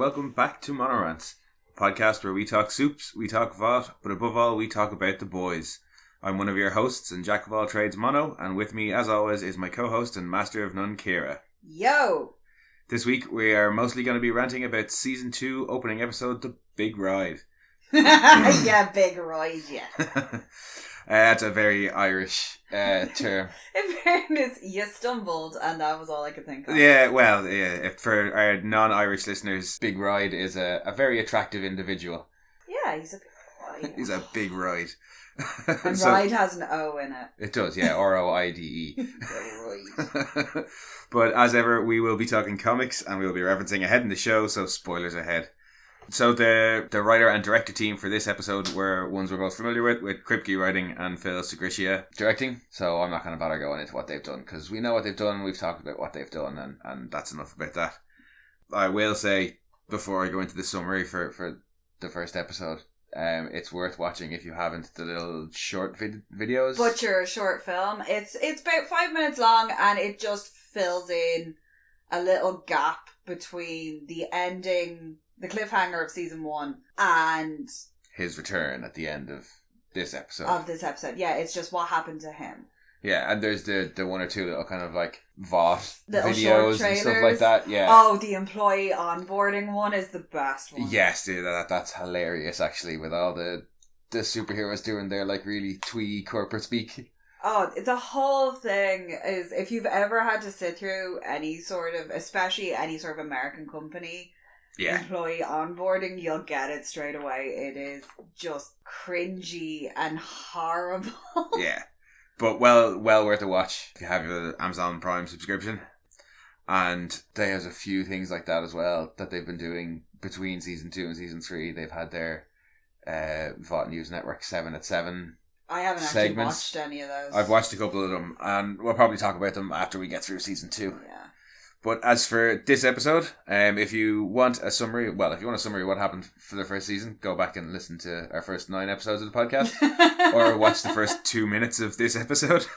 welcome back to Monorants, a podcast where we talk Supes, we talk Vought, but above all we talk about the boys. I'm one of your hosts and jack of all trades, Mono, and with me as always is my co-host and master of none, Kira. Yo! This week we are mostly going to be ranting about Season 2 opening episode, The Big Ride. Yeah, Big Ride, yeah. That's a very Irish term. In fairness, you stumbled and that was all I could think of. Yeah, well, if for our non-Irish listeners, Big Ride is a very attractive individual. Yeah, he's a big ride. He's a big ride. And ride has an O in it. It does, yeah, R-O-I-D-E. Right. But as ever, we will be talking comics and we'll be referencing ahead in the show, so spoilers ahead. So the writer and director team for this episode were ones we're both familiar with Kripke writing and Phil Segricia directing. So I'm not going to bother going into what they've done because we know what they've done, we've talked about what they've done, and that's enough about that. I will say, before I go into the summary for the first episode, it's worth watching if you haven't, the little short videos. Butcher short film. It's about 5 minutes long and it just fills in a little gap between the ending, the cliffhanger of season 1 and his return at the end of this episode. Yeah, it's just what happened to him. Yeah, and there's the one or two little kind of like Vought little videos and stuff like that. Yeah. Oh, the employee onboarding one is the best one. Yes, dude, that's hilarious actually, with all the superheroes doing their like really twee corporate speak. Oh, the whole thing is, if you've ever had to sit through any sort of, especially any sort of American company, employee onboarding, you'll get it straight away. It is just cringy and horrible. Yeah. But well worth a watch if you have your Amazon Prime subscription. And there's a few things like that as well that they've been doing between season 2 and season 3. They've had their Vought News Network 7 at 7 I haven't segments. actually watched any of those. I've watched a couple of them and we'll probably talk about them after we get through season 2. Yeah. But as for this episode, if you want a summary of what happened for the first season, go back and listen to our first 9 episodes of the podcast, or watch the first 2 minutes of this episode.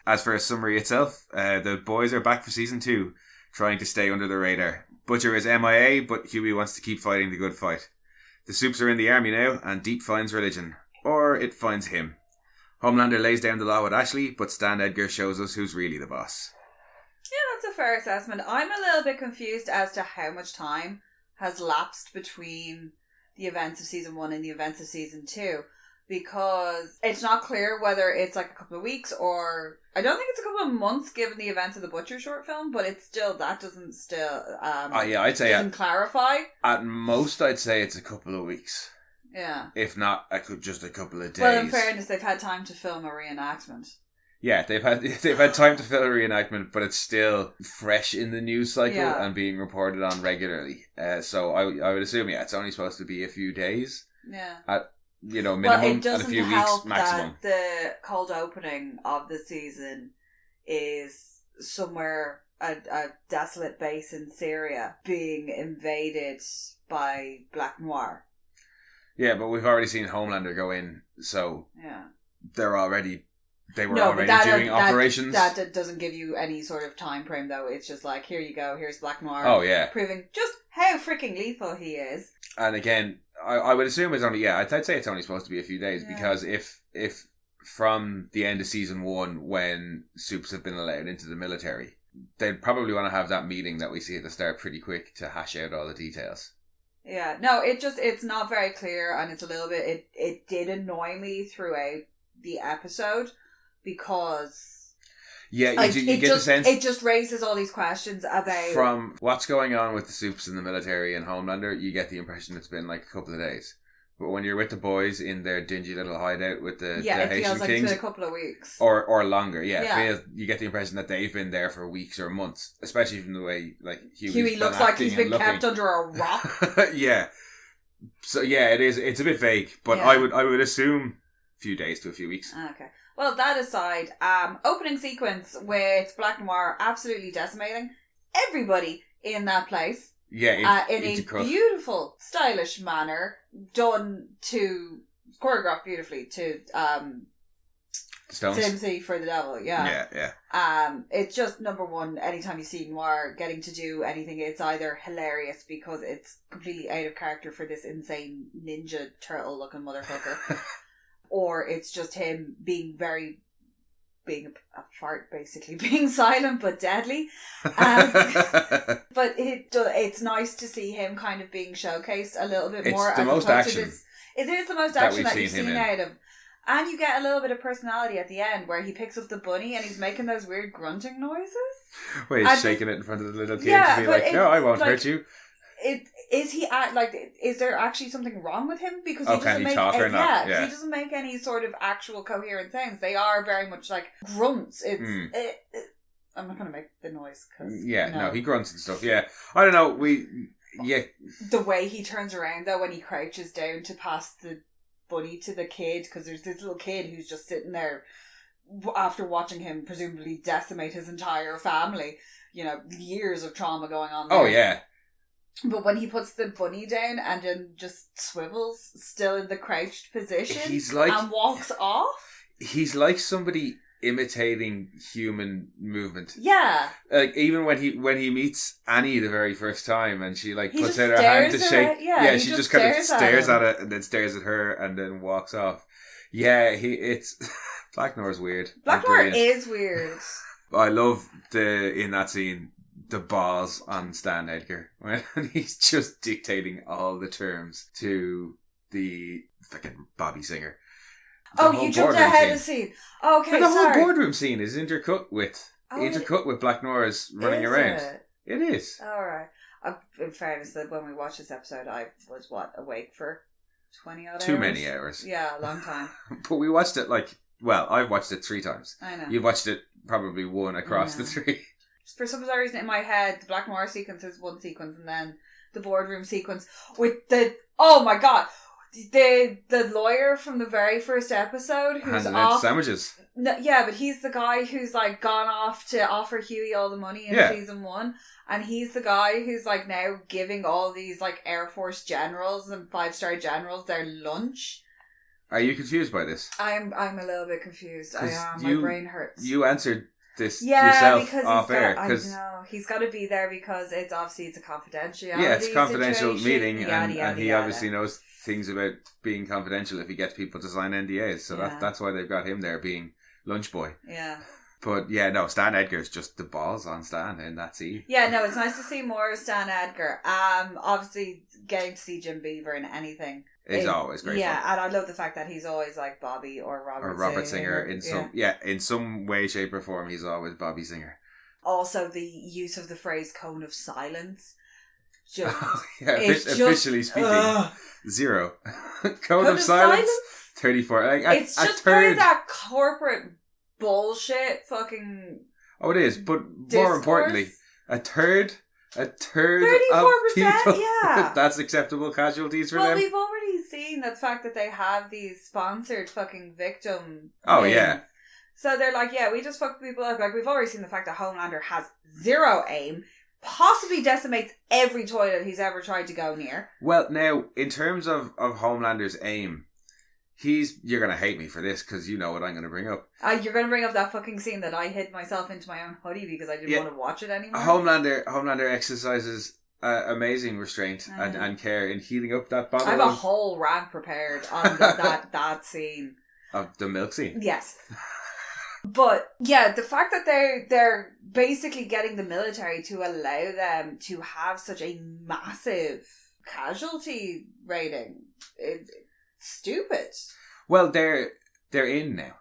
As for a summary itself, the boys are back for season 2, trying to stay under the radar. Butcher is MIA, but Huey wants to keep fighting the good fight. The Supes are in the army now, and Deep finds religion. Or it finds him. Homelander lays down the law with Ashley, but Stan Edgar shows us who's really the boss. Yeah, that's a fair assessment. I'm a little bit confused as to how much time has lapsed between the events of season 1 and the events of season 2, because it's not clear whether it's like a couple of weeks or I don't think it's a couple of months given the events of the Butcher short film, but it's still, that doesn't still I'd say doesn't clarify. At most, I'd say it's a couple of weeks. Yeah. If not, just a couple of days. Well, in fairness, they've had time to film a reenactment. Yeah, they've had time to film a reenactment, but it's still fresh in the news cycle and being reported on regularly. So I would assume, it's only supposed to be a few days. Yeah. At minimum, and a few weeks maximum. That the cold opening of the season is somewhere a desolate base in Syria being invaded by Black Noir. Yeah, but we've already seen Homelander go in, so they were already doing operations. That doesn't give you any sort of time frame, though. It's just like, here you go, here's Black Noir. Oh, yeah. Proving just how freaking lethal he is. And again, I would assume it's only, I'd say it's only supposed to be a few days, because if from the end of season 1, when Supes have been allowed into the military, they'd probably want to have that meeting that we see at the start pretty quick to hash out all the details. Yeah, no, it's not very clear, and it's a little bit, it did annoy me throughout the episode, because you get the sense it just raises all these questions about from what's going on with the Supes in the military and Homelander. You get the impression it's been like a couple of days, but when you're with the boys in their dingy little hideout with the it Haitian feels like Kings, it's been a couple of weeks or longer. You get the impression that they've been there for weeks or months, especially from the way like Huey looks like he's been kept under a rock. Yeah, so it's a bit vague, but I would assume a few days to a few weeks. Okay. Well, that aside, opening sequence with Black Noir absolutely decimating everybody in that place. Yeah, in a beautiful, stylish manner, done to choreographed beautifully to Stones. sympathy for the devil. Yeah. Yeah. It's just, number one, anytime you see Noir getting to do anything, it's either hilarious because it's completely out of character for this insane ninja turtle looking motherfucker, or it's just him being a fart, basically, being silent but deadly. But it's nice to see him kind of being showcased a little bit more. It's the most action. It is the most action that you've seen out of. And you get a little bit of personality at the end where he picks up the bunny and he's making those weird grunting noises. Where he's shaking it in front of the little kid to be like, no, I won't hurt you. Is there actually something wrong with him? Because he can he talk or not? Yeah, he doesn't make any sort of actual coherent sounds. They are very much like grunts. I'm not going to make the noise. No, he grunts and stuff. Yeah. I don't know. The way he turns around, though, when he crouches down to pass the bunny to the kid, because there's this little kid who's just sitting there after watching him presumably decimate his entire family. Years of trauma going on there. Oh, yeah. But when he puts the bunny down and then just swivels, still in the crouched position, and walks off. He's like somebody imitating human movement. Yeah. Like, even when he meets Annie the very first time and she puts out her hand to shake. She just kind of stares at it and then stares at her and then walks off. Yeah, it's Black Noir's weird. Black Noir is weird. I love in that scene the balls on Stan Edgar when he's just dictating all the terms to the fucking Bobby Singer. You jumped ahead of the scene. Okay, the whole boardroom scene is intercut with Black Noir's running around. It is. Alright. In fairness, that when we watched this episode, I was awake for 20 odd hours. Too many hours. Yeah, a long time. But we watched it I've watched it 3 times. I know. You've watched it probably 1 across the 3. For some bizarre reason in my head, the Black Noir sequence is one sequence, and then the boardroom sequence with oh my god, the lawyer from the very first episode who's handing off out sandwiches. No, yeah, but he's the guy who's gone off to offer Huey all the money in season 1, and he's the guy who's now giving all these Air Force generals and 5-star generals their lunch. Are you confused by this? I'm a little bit confused. I am. My brain hurts. You answered this yourself off air. I know. He's got to be there because it's a confidentiality. Yeah, it's a confidential meeting, and he obviously knows things about being confidential if he gets people to sign NDAs. So that's why they've got him there being lunch boy. Yeah. But Stan Edgar's just the balls on Stan in that scene. Yeah, no, it's nice to see more of Stan Edgar. Obviously, getting to see Jim Beaver in anything is always great. Yeah, fun. and I love the fact that he's always Bobby or Robert Singer in some way, shape, or form. He's always Bobby Singer. Also, the use of the phrase "cone of silence." Officially speaking, 0 cone of silence. 34. It's just part of that corporate bullshit. Fucking. Oh, it is, but more importantly, a third 34%, of people. Yeah, that's acceptable casualties for them. Well, we've already seen the fact that they have these sponsored fucking victim. Oh things. Yeah. So they're we just fuck people up. We've already seen the fact that Homelander has 0 aim, possibly decimates every toilet he's ever tried to go near. Well, now, in terms of Homelander's aim, you're going to hate me for this because you know what I'm going to bring up. You're going to bring up that fucking scene that I hid myself into my own hoodie because I didn't want to watch it anymore. Homelander exercises amazing restraint and care in heating up that bottle. I have a whole rant prepared on that scene. Of the milk scene? Yes. But yeah, the fact that they're basically getting the military to allow them to have such a massive casualty rating, it's stupid. Well, they're in now.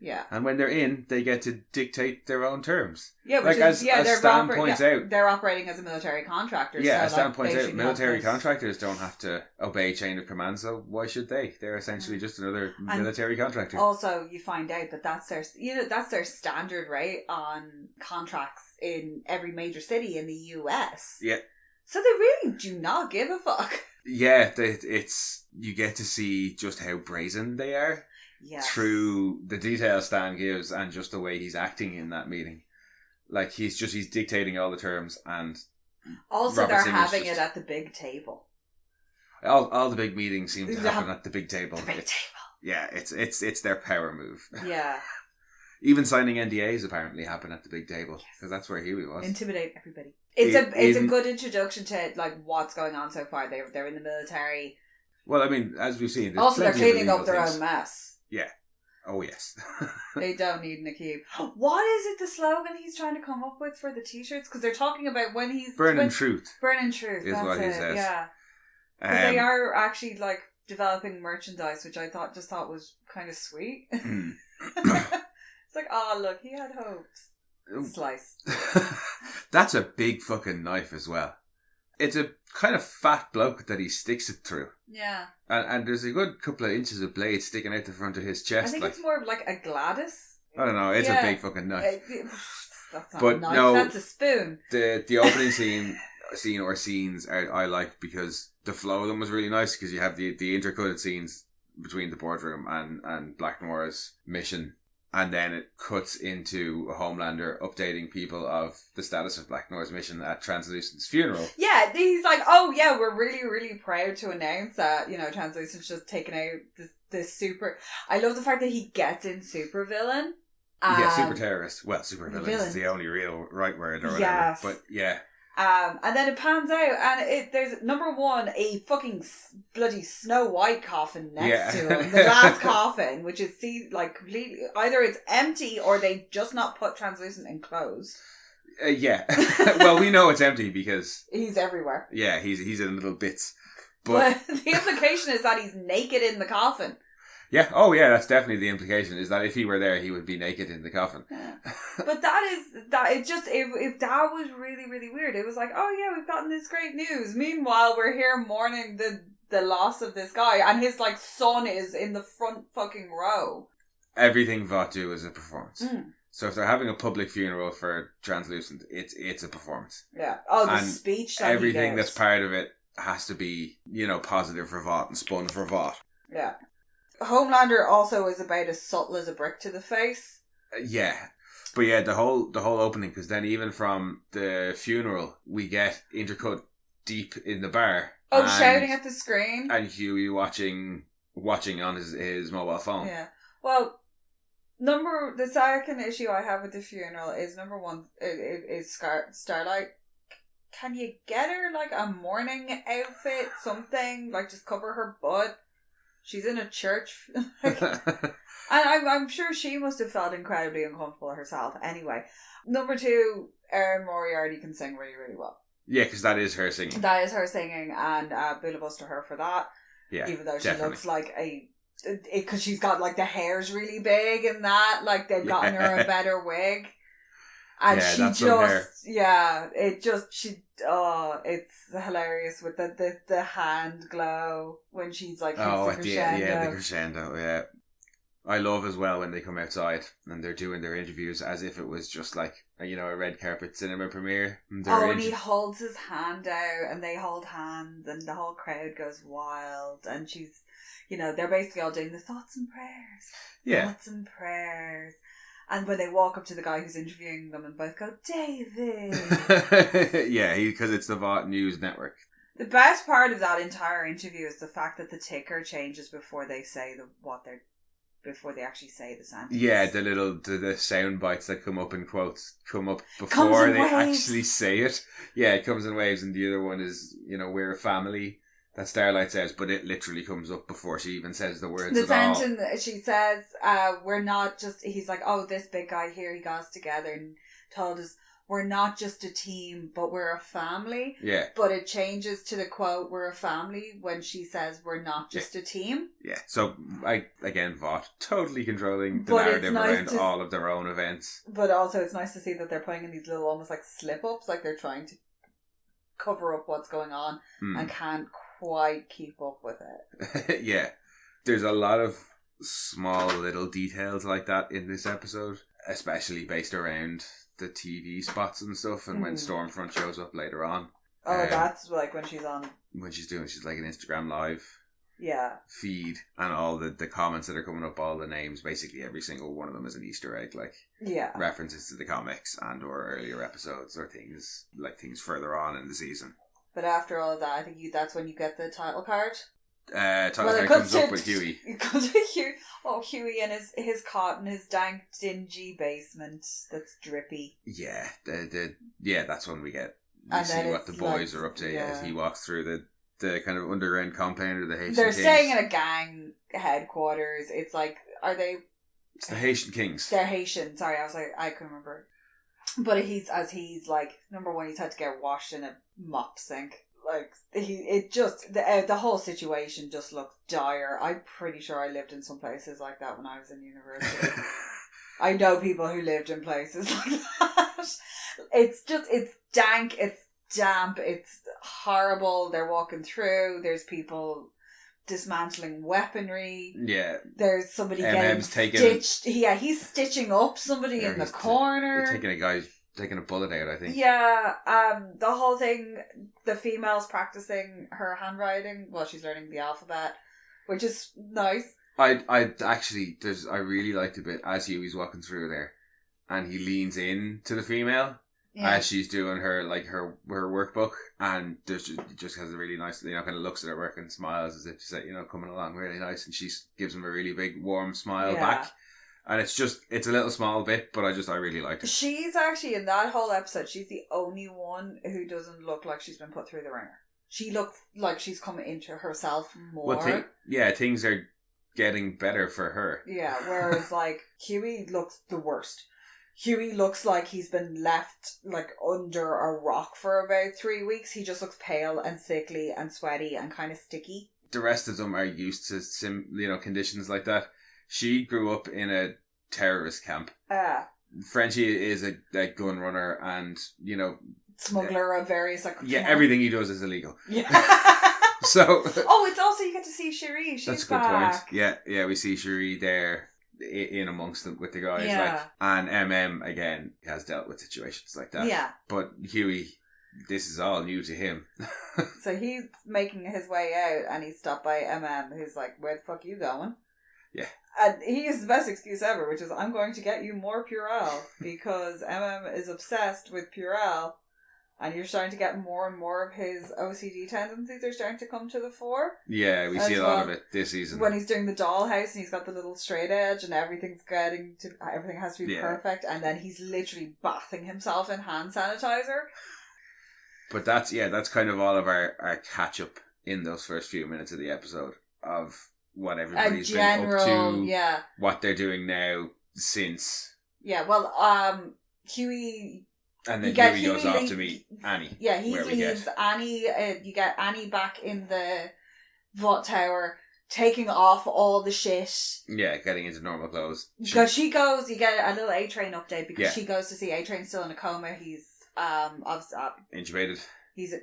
Yeah. And when they're in, they get to dictate their own terms. Yeah, as Stan points out, they're operating as a military contractor. Yeah, as Stan points out, military contractors don't have to obey chain of command, so why should they? They're essentially just another military contractor. Also, you find out that that's their standard rate on contracts in every major city in the US. Yeah. So they really do not give a fuck. Yeah, you get to see just how brazen they are. Yes. Through the details Stan gives and just the way he's acting in that meeting. He's dictating all the terms, and also they're having it at the big table. All the big meetings seem to happen at the big table. The big table. Yeah, it's their power move. Yeah. Even signing NDAs apparently happened at the big table, because that's where Huey was. Intimidate everybody. It's a good introduction to like what's going on so far. They're in the military. Well, I mean, as we've seen, also they're cleaning up their own mess. Yeah. Oh yes. They don't need Nikki. What is it? The slogan he's trying to come up with for the t-shirts? Because they're talking about when he's burning truth. Burning truth. Is that's what he it. says. Yeah. Because they are actually like developing merchandise, which I thought was kind of sweet. It's like, oh look, he had hopes. Slice. That's a big fucking knife as well. It's a kind of fat bloke that he sticks it through. Yeah. And there's a good couple of inches of blade sticking out the front of his chest. I think it's more of like a Gladys. I don't know. It's a big fucking knife. That's not a knife. No, that's a spoon. The opening scenes I like because the flow of them was really nice, because you have the intercutted scenes between the boardroom and Black Noira's mission. And then it cuts into a Homelander updating people of the status of Black Noir's mission at Translucent's funeral. Yeah, he's like, oh yeah, we're really, really proud to announce that, Translucent's just taken out this super... I love the fact that he gets in super villain. Yeah, super terrorist. Well, super villain is the only real right word or whatever. Yes. But yeah. And then it pans out, and there's number one, a fucking bloody Snow White coffin next to him, the glass coffin, which is completely either it's empty or they just not put Translucent in clothes. Yeah, well, we know it's empty because he's everywhere. Yeah, he's in little bits, but the implication is that he's naked in the coffin. Yeah, oh yeah, that's definitely the implication, is that if he were there, he would be naked in the coffin. Yeah. But if that was really, really weird. It was like, oh yeah, we've gotten this great news. Meanwhile, we're here mourning the loss of this guy, and his son is in the front fucking row. Everything Vought do is a performance. So if they're having a public funeral for Translucent, it's a performance. Yeah. Oh, the speech that everything that's part of it has to be, positive for Vought and spun for Vought. Yeah. Homelander also is about as subtle as a brick to the face. Yeah. But yeah, the whole opening, because then even from the funeral, we get intercut deep in the bar. Oh, shouting at the screen. And Huey watching on his mobile phone. Yeah. Well, the second issue I have with the funeral is number one, is Starlight. Can you get her like a mourning outfit, something, like just cover her butt? She's in a church. And I'm sure she must have felt incredibly uncomfortable herself. Anyway, number two, Erin Moriarty can sing really, really well. Yeah, because that is her singing. That is her singing, and Billabus to her for that. Yeah, even though she definitely looks like because she's got like the hair's really big and that, like they've gotten her a better wig. And it's hilarious with the hand glow when she's like the crescendo, yeah. I love as well when they come outside and they're doing their interviews as if it was just like a red carpet cinema premiere. And he holds his hand out and they hold hands and the whole crowd goes wild, and she's, they're basically all doing the thoughts and prayers. Yeah. Thoughts and prayers. And when they walk up to the guy who's interviewing them and both go, David. Yeah, because it's the Vought News Network. The best part of that entire interview is the fact that the ticker changes before they say before they actually say the sentence. Yeah, the sound bites that come up in quotes come up before they actually say it. Yeah, it comes in waves, and the other one is, we're a family. That Starlight says, but it literally comes up before she even says the words at all. The sentence she says, we're not just... He's like, oh, this big guy here, he got us together and told us, we're not just a team, but we're a family. Yeah. But it changes to the quote, we're a family, when she says, we're not just a team. Yeah. So, again, Vought totally controlling the narrative around all of their own events. But also, it's nice to see that they're putting in these little, almost like slip-ups, like they're trying to cover up what's going on and can't quite keep up with it. Yeah. There's a lot of small little details like that in this episode, especially based around the TV spots and stuff, and when Stormfront shows up later on. Oh, that's like when she's on... When she's like an Instagram live feed, and all the comments that are coming up, all the names, basically every single one of them is an Easter egg, like references to the comics and or earlier episodes or things further on in the season. But after all of that, I think that's when you get the title card. Tyler comes up with Huey. He comes with Huey. Oh, Huey and his cot in his dank, dingy basement that's drippy. Yeah, that's when we get. And see what the boys are up to as he walks through the kind of underground compound of the Haitian They're Kings. staying in a gang headquarters. It's like, are they... It's the Haitian Kings. They're Haitian. Sorry, I was like, I couldn't remember. But he's like, number one, he's had to get washed in a mop sink. Like, the whole situation just looks dire. I'm pretty sure I lived in some places like that when I was in university. I know people who lived in places like that. It's dank, it's damp, it's horrible. They're walking through, there's people dismantling weaponry. Yeah. There's somebody MM's getting stitched. Yeah, he's stitching up somebody in the corner. Taking a bullet out, I think. Yeah, the whole thing, the female's practicing her handwriting while she's learning the alphabet, which is nice. I really liked a bit as Huey's walking through there, and he leans in to the female as she's doing her workbook, and just has a really nice, kind of looks at her work and smiles as if to say, coming along really nice, and she gives him a really big warm smile back. And it's a little small bit, but I really liked it. She's actually, in that whole episode, she's the only one who doesn't look like she's been put through the ringer. She looks like she's coming into herself more. Well, things are getting better for her. Yeah, whereas Huey looks the worst. Huey looks like he's been left under a rock for about 3 weeks. He just looks pale and sickly and sweaty and kind of sticky. The rest of them are used to conditions like that. She grew up in a terrorist camp. Frenchie is a gun runner and, smuggler of various... everything he does is illegal. Yeah. So... it's also, you get to see Cherie. She's that's a good back. Point. Yeah, we see Cherie there in amongst them with the guys. Yeah. And MM, again, has dealt with situations like that. Yeah. But Huey... This is all new to him. So he's making his way out and he's stopped by MM, who's like, where the fuck are you going? Yeah. And he uses the best excuse ever, which is, I'm going to get you more Purell, because MM is obsessed with Purell, and you're starting to get more and more of his OCD tendencies are starting to come to the fore. Yeah, we see a lot of it this season. When he's doing the dollhouse and he's got the little straight edge and everything has to be perfect, and then he's literally bathing himself in hand sanitizer. But that's kind of all of our catch up in those first few minutes of the episode of what everybody's been up to, what they're doing now since. Yeah, well, Huey... And then Huey goes off to meet Annie. Yeah, he leaves Annie, you get Annie back in the Vought Tower, taking off all the shit. Yeah, getting into normal clothes. Because you get a little A-Train update, because she goes to see A-Train still in a coma. He's intubated. He's,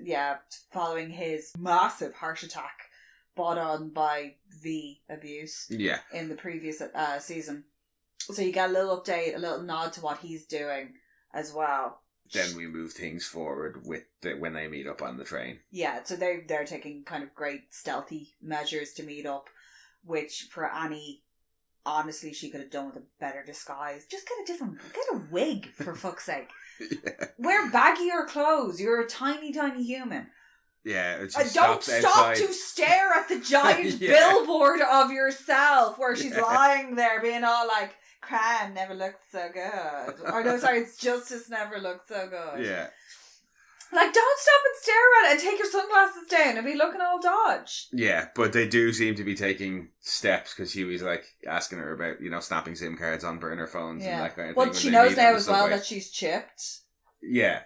following his massive heart attack brought on by the abuse in the previous season. So you get a little update, a little nod to what he's doing as well. Then we move things forward with when they meet up on the train. Yeah, so they're taking kind of great stealthy measures to meet up, which for Annie, honestly, she could have done with a better disguise. Just get a wig, for fuck's sake. Yeah. Wear baggier clothes. You're a tiny, tiny human. Yeah, don't stop to stare at the giant billboard of yourself where she's lying there being all like, crime never looked so good. Or no, sorry, it's justice never looked so good. Yeah. Don't stop and stare at it and take your sunglasses down and be looking all dodge. Yeah, but they do seem to be taking steps, because Huey's asking her about, snapping SIM cards on burner phones and that kind of thing. Well, she knows now as well that she's chipped. Yeah.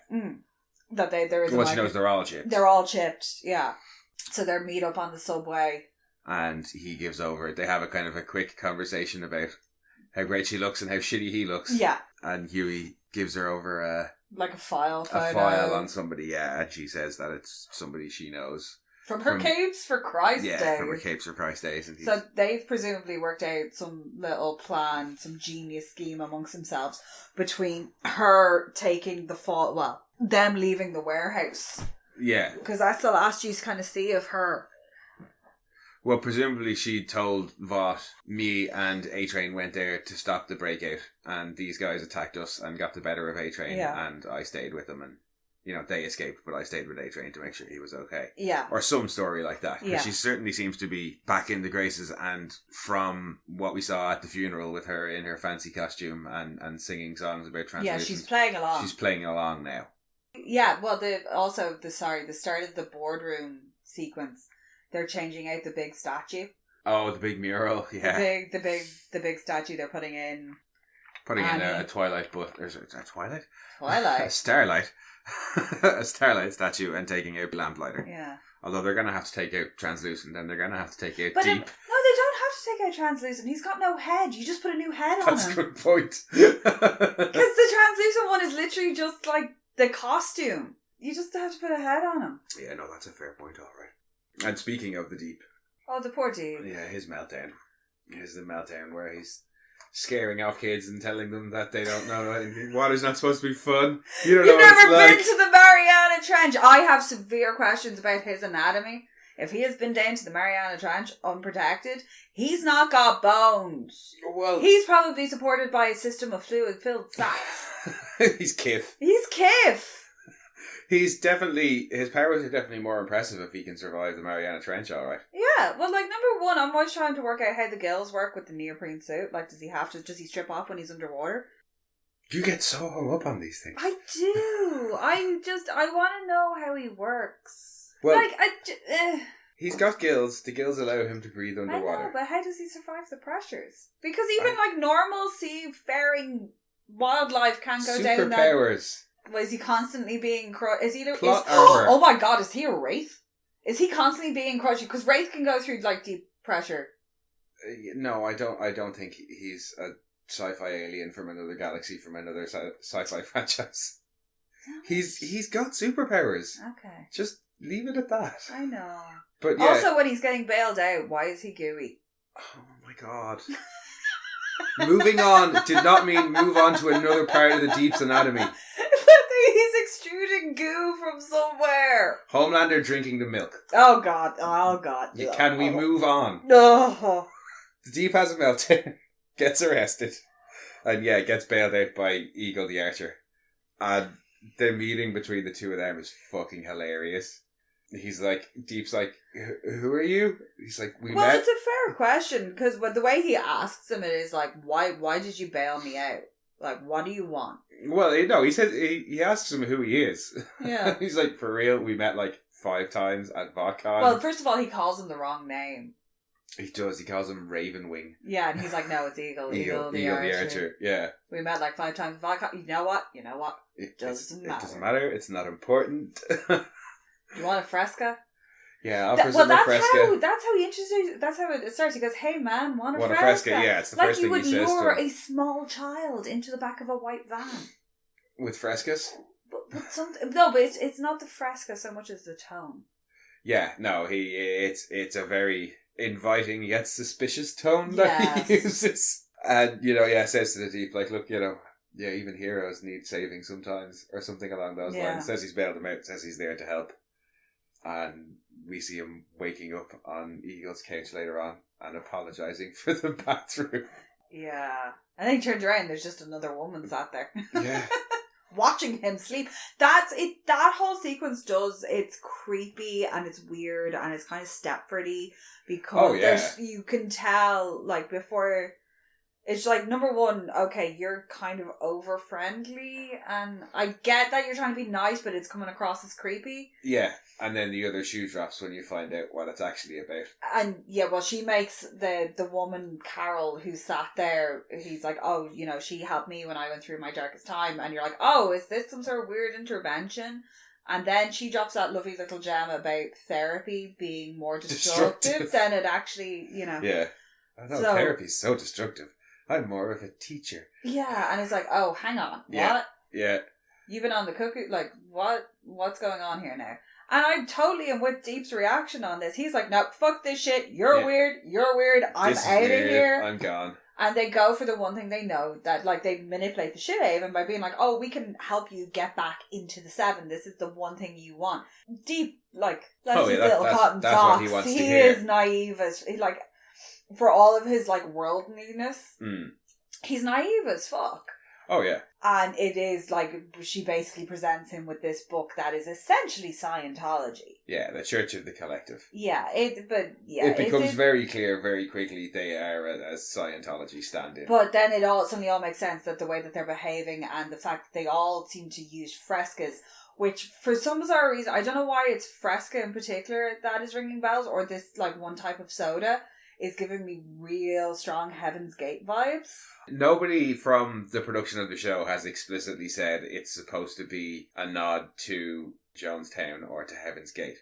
That there is. Well, she knows they're all chipped. They're all chipped, yeah. So they meet up on the subway. And he gives over. They have a kind of a quick conversation about how great she looks and how shitty he looks. Yeah. And Huey gives her over a file on somebody, and she says that it's somebody she knows. From her Capes for Christ Days. Yeah, from her Capes for Christ Days. And so they've presumably worked out some little plan, some genius scheme amongst themselves between her taking the fall, them leaving the warehouse. Yeah. Because that's the last you kind of see of her. Well, presumably she told Vought, me and A-Train went there to stop the breakout, and these guys attacked us and got the better of A-Train, and I stayed with them, and they escaped, but I stayed with A-Train to make sure he was okay. Yeah. Or some story like that. Yeah. She certainly seems to be back in the graces, and from what we saw at the funeral with her in her fancy costume and singing songs about transformation. Yeah, she's playing along. She's playing along now. Yeah, well, the start of the boardroom sequence, they're changing out the big statue. Oh, the big mural, yeah. The big statue they're putting in. Putting in a Twilight, but there's a Twilight? Twilight. A Starlight. A Starlight statue and taking out Lamplighter. Yeah. Although they're going to have to take out Translucent and they're going to have to take out But Deep. no, they don't have to take out Translucent. He's got no head. You just put a new head on him. That's a good point. Because the Translucent one is literally just like the costume. You just have to put a head on him. Yeah, no, that's a fair point, alright. And speaking of the Deep. Oh, the poor Deep. Yeah, his meltdown. Here's the meltdown where he's scaring off kids and telling them that they don't know anything. Water's not supposed to be fun. You don't know what it's like. You've never been to the Mariana Trench. I have severe questions about his anatomy. If he has been down to the Mariana Trench unprotected, he's not got bones. Well, he's probably supported by a system of fluid-filled sacks. He's Kif. He's Kif. His powers are definitely more impressive if he can survive the Mariana Trench, alright. Yeah, well, like, number one, I'm always trying to work out how the gills work with the neoprene suit. Like, does he strip off when he's underwater? You get so hung up on these things. I do. I want to know how he works. Well, like, he's got gills. The gills allow him to breathe underwater. I know, but how does he survive the pressures? Because even, like, normal seafaring wildlife can't go down that... Superpowers. Is he constantly being crushed? Plot armor. Oh my god, is he a wraith? Is he constantly being crushed? Because wraith can go through like deep pressure. No, I don't think he's a sci-fi alien from another galaxy from another sci-fi franchise. He's got superpowers. Okay, just leave it at that. I know. But yeah. Also, when he's getting bailed out, why is he gooey? Oh my god. Moving on did not mean move on to another part of the Deep's anatomy. He's extruding goo from somewhere. Homelander drinking the milk. Oh god. Can we move on? No. The Deep has a meltdown, gets arrested, and gets bailed out by Eagle the Archer. And the meeting between the two of them is fucking hilarious. He's like, Deep's like, who are you? He's like, we met. Well, it's a fair question, because the way he asks him, it is like, why did you bail me out? Like, what do you want? Well, no, he says, he asks him who he is. Yeah. He's like, for real, we met like 5 times at Vought. Well, first of all, he calls him the wrong name. He does, he calls him Ravenwing. Yeah, and he's like, no, it's Eagle. Eagle the Archer. Yeah. We met like 5 times at Vought. You know what? It doesn't matter. It doesn't matter, it's not important. You want a fresca? Yeah, I'll present a fresca. That's how he introduces. That's how it starts. He goes, "Hey man, want a fresca?" Yeah, it's the first thing he says to him. Like you would lure a small child into the back of a white van with frescas. But it's not the fresca so much as the tone. Yeah, no, it's a very inviting yet suspicious tone that he uses, and says to the Deep, like, look, even heroes need saving sometimes, or something along those lines. Says he's bailed him out. Says he's there to help. And we see him waking up on Eagle's couch later on and apologising for the bathroom. Yeah. And then he turns around and there's just another woman sat there. Yeah. Watching him sleep. That's it. That whole sequence it's creepy and it's weird and it's kind of Stepfordy because you can tell, like, before... It's like, number one, okay, you're kind of over friendly, and I get that you're trying to be nice, but it's coming across as creepy. Yeah, and then the other shoe drops when you find out what it's actually about. And she makes the woman, Carol, who sat there, he's like, oh, she helped me when I went through my darkest time, and you're like, oh, is this some sort of weird intervention? And then she drops that lovely little gem about therapy being more destructive than it actually, Yeah, I know, therapy's so destructive. I'm more of a teacher. Yeah, and it's like, oh, hang on. What? Yeah. You've been on the cuckoo, like, what's going on here now? And I totally am with Deep's reaction on this. He's like, no, fuck this shit. You're weird. I'm out of here. I'm gone. And they go for the one thing they know, that, like, they manipulate the shit out of him by being like, oh, we can help you get back into the 7. This is the one thing you want. Deep, like, that's his little cotton socks. That's what he wants to hear. He is naive as, like... For all of his, like, worldliness, he's naive as fuck. Oh, yeah. And it is like, she basically presents him with this book that is essentially Scientology. Yeah, the Church of the Collective. Yeah, it becomes very clear very quickly they are a Scientology stand-in. But then it all suddenly all makes sense, that the way that they're behaving and the fact that they all seem to use frescas, which for some bizarre reason, I don't know why it's Fresca in particular that is ringing bells, or this like one type of soda is giving me real strong Heaven's Gate vibes. Nobody from the production of the show has explicitly said it's supposed to be a nod to Jonestown or to Heaven's Gate.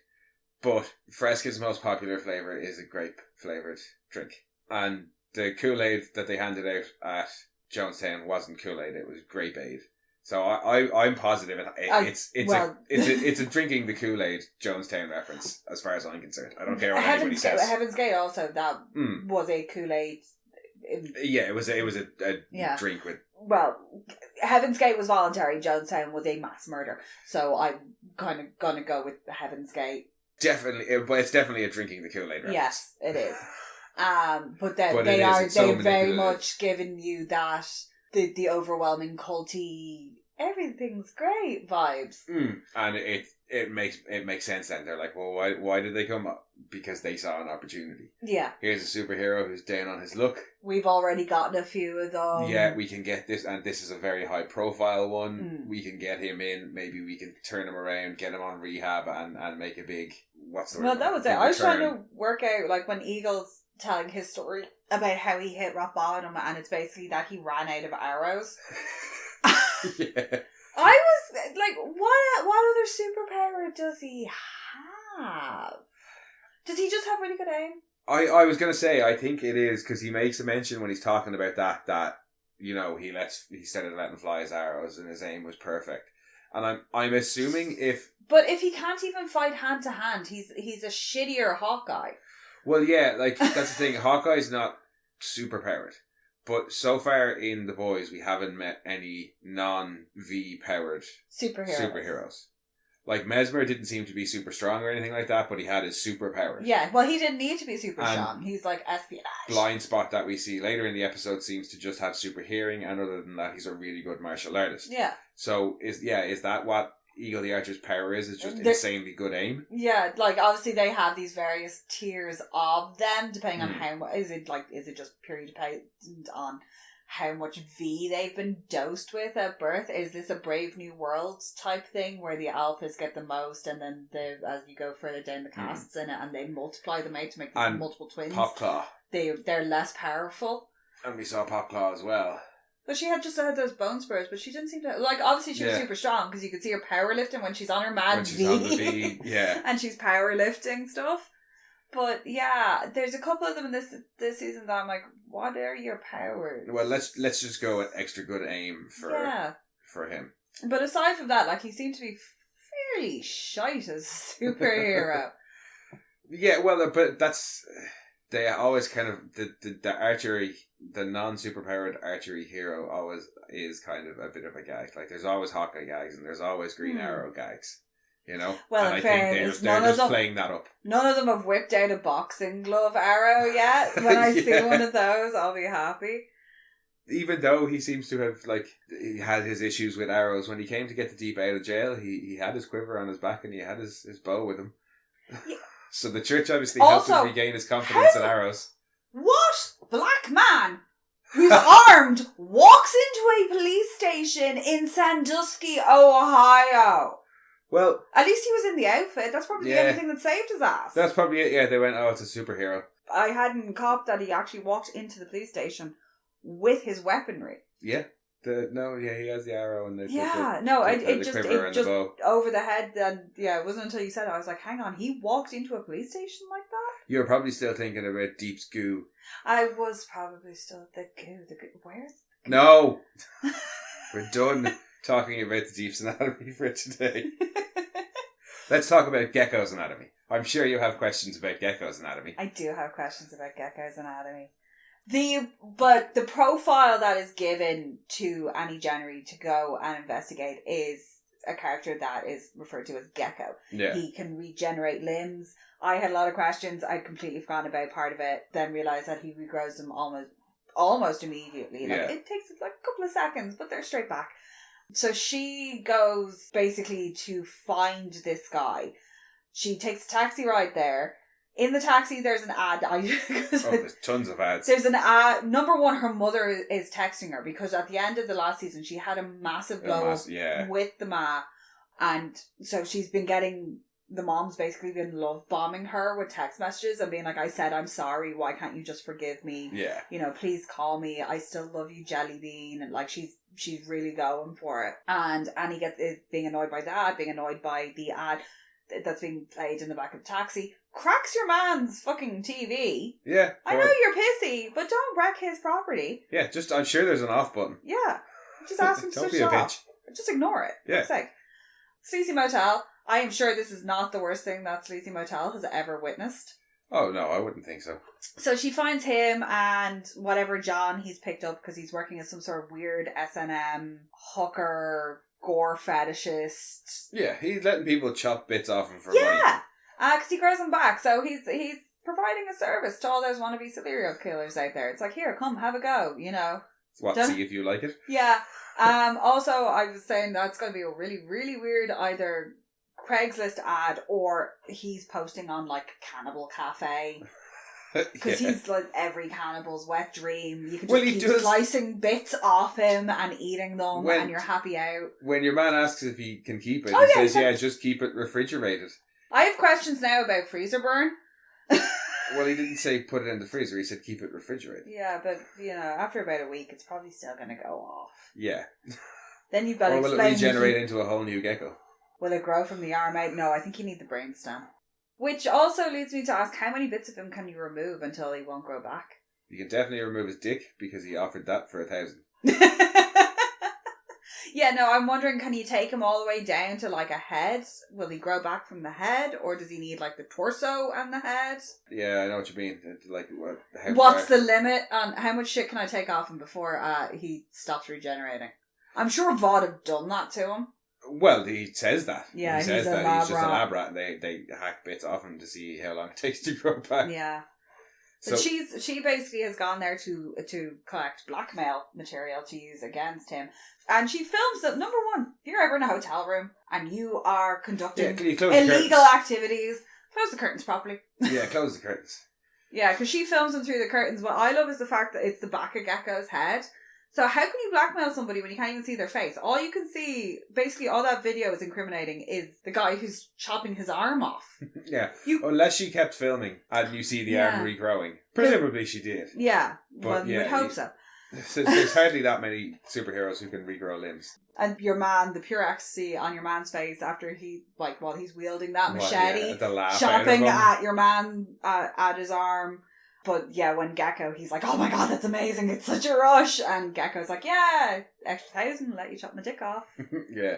But Fresca's most popular flavour is a grape-flavoured drink. And the Kool-Aid that they handed out at Jonestown wasn't Kool-Aid, it was Grape-Aid. So I'm positive it's a drinking the Kool-Aid Jonestown reference as far as I'm concerned. I don't care what anybody says. Heaven's Gate also, that was a Kool-Aid. Yeah, it was a drink with. Well, Heaven's Gate was voluntary. Jonestown was a mass murder. So I'm kind of gonna go with Heaven's Gate. Definitely, but it's definitely a drinking the Kool-Aid reference. Yes, it is. But then they're very much giving you that the overwhelming culty, everything's great vibes. And it makes sense then. They're like, well, why did they come up? Because they saw an opportunity. Yeah. Here's a superhero who's down on his luck. We've already gotten a few of them. Yeah, we can get this, and this is a very high profile one. We can get him in. Maybe we can turn him around, get him on rehab, and make a big. What's the word? Well, that was it. I was trying to work out, like, when Eagle's telling his story about how he hit rock bottom, and it's basically that he ran out of arrows. Yeah. I was like, what other superpower does he have? Does he just have really good aim? I was going to say, I think it is, because he makes a mention when he's talking about that, you know, he started letting fly his arrows and his aim was perfect. And I'm assuming But if he can't even fight hand to hand, he's a shittier Hawkeye. Well, yeah, like, that's the thing. Hawkeye's not super powered. But so far in The Boys, we haven't met any non-V powered superheroes. Like, Mesmer didn't seem to be super strong or anything like that, but he had his superpowers. Yeah, well, he didn't need to be super strong. He's like espionage. Blind Spot that we see later in the episode seems to just have super hearing, and other than that, he's a really good martial artist. Yeah. So, is that what Eagle the Archer's power is? It's just insanely good aim? Yeah, like, obviously they have these various tiers of them, depending on how much. Is it just purely dependent on how much V they've been dosed with at birth? Is this a Brave New World type thing where the alphas get the most, and then as you go further down the castes in it, and they multiply them out to make multiple twins? Popclaw. They're less powerful. And we saw Popclaw as well. But she had those bone spurs, but she didn't seem to... Like, obviously she was super strong, because you could see her powerlifting when she's on her mad V. On the V, yeah. And she's powerlifting stuff. But yeah, there's a couple of them in this season that I'm like, what are your powers? Well, let's just go with extra good aim for him. But aside from that, like, he seemed to be fairly shite as a superhero. Yeah, well, but that's... They always kind of... The archery... The non-superpowered archery hero always is kind of a bit of a gag. Like, there's always Hawkeye gags, and there's always Green Arrow gags. You know? Well, and I think they're just playing that up. None of them have whipped out a boxing glove arrow yet. When I see one of those, I'll be happy. Even though he seems to have, like, he had his issues with arrows, when he came to get the Deep out of jail, he had his quiver on his back and he had his bow with him. Yeah. So the church obviously helped him regain his confidence in arrows. What black man who's armed walks into a police station in Sandusky, Ohio? Well, at least he was in the outfit. That's probably the only thing that saved his ass. That's probably it. Yeah, they went, oh, it's a superhero. I hadn't caught that he actually walked into the police station with his weaponry. Yeah. He has the arrow and the it just bow. Over the head. And it wasn't until you said it I was like, hang on, he walked into a police station like that? You were probably still thinking about Deep's goo. I was probably still the goo. Where's the goo? No, we're done talking about the Deep's anatomy for today. Let's talk about Gecko's anatomy. I'm sure you have questions about Gecko's anatomy. I do have questions about Gecko's anatomy. But the profile that is given to Annie January to go and investigate is a character that is referred to as Gecko. Yeah. He can regenerate limbs. I had a lot of questions. I'd completely forgotten about part of it. Then realised that he regrows them almost almost immediately. Like, Yeah. it takes like a couple of seconds, but they're straight back. So she goes basically to find this guy. She takes a taxi ride there. In the taxi, there's an ad. There's tons of ads. There's an ad. Number one, her mother is texting her because at the end of the last season, she had a massive blow up with the ma. And so she's been getting... The mom's basically been love bombing her with text messages and being like, I said I'm sorry, why can't you just forgive me? Yeah. You know, please call me, I still love you, Jelly Bean. And like, she's really going for it. And Annie is being annoyed by that, being annoyed by the ad that's being played in the back of the taxi. Cracks your man's fucking TV. Yeah. I know you're pissy, but don't wreck his property. Yeah, I'm sure there's an off button. Yeah. Just ask him to switch it off. Just ignore it. Yeah. For sake. Sleazy Motel. I am sure this is not the worst thing that Sleazy Motel has ever witnessed. Oh, no, I wouldn't think so. So she finds him and whatever John he's picked up because he's working as some sort of weird S&M hooker, gore fetishist. Yeah, he's letting people chop bits off him for money. Yeah, because he grows them back. So he's providing a service to all those wannabe serial killers out there. It's like, here, come, have a go, you know. See if you like it. Yeah. Also, I was saying that's going to be a really, really weird either Craigslist ad or he's posting on like Cannibal Cafe because he's like every cannibal's wet dream. You can just keep slicing bits off him and eating them and you're happy out. When your man asks if he can keep it, he says, just keep it refrigerated. I have questions now about freezer burn. Well, he didn't say put it in the freezer, he said keep it refrigerated. Yeah, but you know, after about a week it's probably still going to go off. Yeah. Then you've got to explain. Or will it regenerate into a whole new gecko? Will it grow from the arm out? No, I think you need the brainstem. Which also leads me to ask, how many bits of him can you remove until he won't grow back? You can definitely remove his dick, because he offered that for 1,000. Yeah, no, I'm wondering, can you take him all the way down to like a head? Will he grow back from the head? Or does he need like the torso and the head? Yeah, I know what you mean. Like, what's the limit on how much shit can I take off him before he stops regenerating? I'm sure Vought have done that to him. Well, he says that. Yeah, he says that he's just a lab rat, and they hack bits off him to see how long it takes to grow back. Yeah, but she basically has gone there to collect blackmail material to use against him, and she films that. Number one, if you're ever in a hotel room and you are conducting illegal activities, close the curtains properly. Yeah, close the curtains. Yeah, because she films them through the curtains. What I love is the fact that it's the back of Gecko's head. So how can you blackmail somebody when you can't even see their face? All you can see, basically all that video is incriminating, is the guy who's chopping his arm off. Yeah, unless she kept filming and you see the arm regrowing. Presumably she did. Yeah, well, you would hope so. There's hardly that many superheroes who can regrow limbs. And your man, the pure ecstasy on your man's face after while he's wielding that machete, chopping at your man at his arm. But yeah, when Gecko, he's like, oh my god, that's amazing, it's such a rush. And Gecko's like, yeah, extra 1,000, let you chop my dick off. Yeah.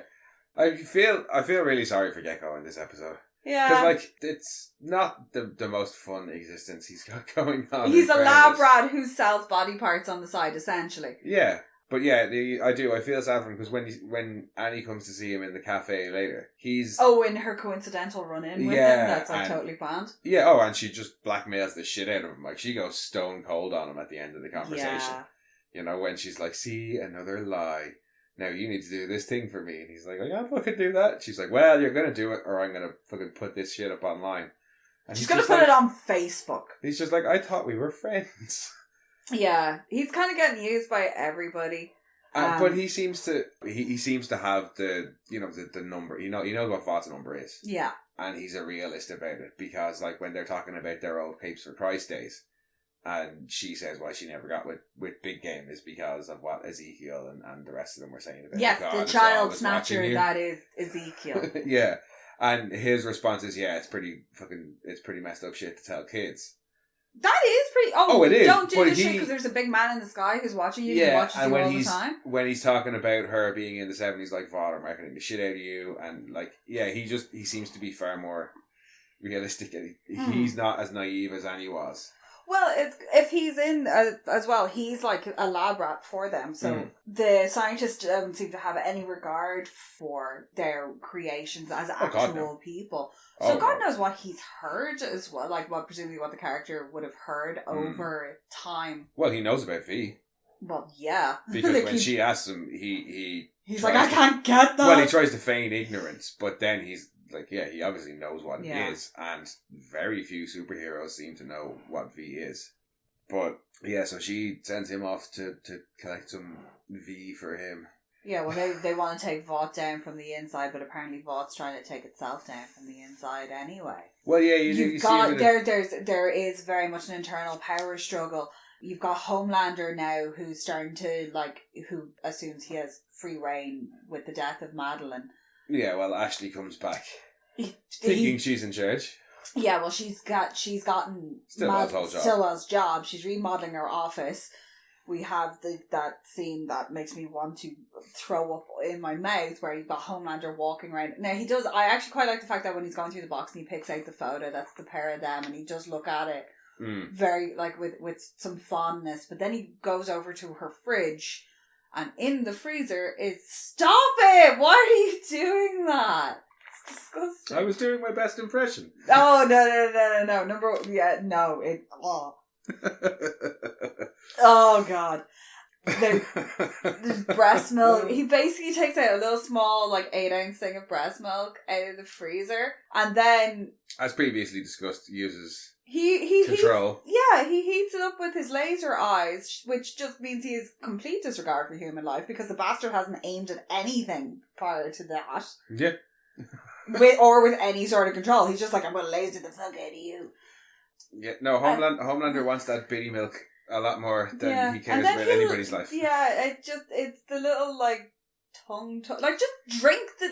I feel really sorry for Gecko in this episode. Yeah. Because, it's not the most fun existence he's got going on. He's a lab rat who sells body parts on the side, essentially. Yeah. But yeah, I feel sad for him because when Annie comes to see him in the cafe later, he's... Oh, in her coincidental run-in with him? That's totally planned. Yeah, and she just blackmails the shit out of him. Like, she goes stone cold on him at the end of the conversation. Yeah. You know, when she's like, see, another lie. Now you need to do this thing for me. And he's like, I can't fucking do that. She's like, well, you're going to do it or I'm going to fucking put this shit up online. And she's going to put it on Facebook. He's just like, I thought we were friends. Yeah, he's kind of getting used by everybody. But he seems to have the number. You know what Vought's number is. Yeah. And he's a realist about it because when they're talking about their old Capes for Christ days, and she says why she never got with Big Game is because of what Ezekiel and the rest of them were saying about yes, God the child snatcher that is Ezekiel. Yeah, and his response is it's pretty messed up shit to tell kids. That is pretty... it is. Don't do this shit because there's a big man in the sky who's watching you. Yeah, watches you all the time. When he's talking about her being in the 70s, like, Vought, I'm reckoning the shit out of you. And, he seems to be far more realistic. He's not as naive as Annie was. Well, if he's in as well, he's like a lab rat for them. So the scientists don't seem to have any regard for their creations as actual people. So God knows what he's heard as well, like presumably what the character would have heard over time. Well, he knows about V. Well, yeah. Because when she asks him, he's like, I can't get that. Well, he tries to feign ignorance, but then he's like, yeah, he obviously knows what it is, and very few superheroes seem to know what V is. But, yeah, so she sends him off to collect some V for him. Yeah, well, they want to take Vought down from the inside, but apparently Vaught's trying to take itself down from the inside anyway. Well, yeah, you see there is very much an internal power struggle. You've got Homelander now who's starting to, who assumes he has free reign with the death of Madeline. Yeah, well, Ashley comes back thinking she's in charge. Yeah, well, she's gotten Still job. She's remodeling her office. We have that scene that makes me want to throw up in my mouth, where you've got Homelander walking around. Now he does. I actually quite like the fact that when he's going through the box and he picks out the photo, that's the pair of them, and he does look at it very with some fondness. But then he goes over to her fridge, and in the freezer is stop it! Why are you doing that? It's disgusting. I was doing my best impression. Oh no. Oh god. There's breast milk. He basically takes out a little small 8-ounce thing of breast milk out of the freezer, and then, as previously discussed, uses he control. He heats it up with his laser eyes, which just means he has complete disregard for human life, because the bastard hasn't aimed at anything prior to that. Yeah. with any sort of control. He's just like, I'm gonna laser the fuck out of you. Yeah, no, Homelander wants that bitty milk a lot more than he cares about anybody's life. Yeah, it's the little, tongue, just drink the,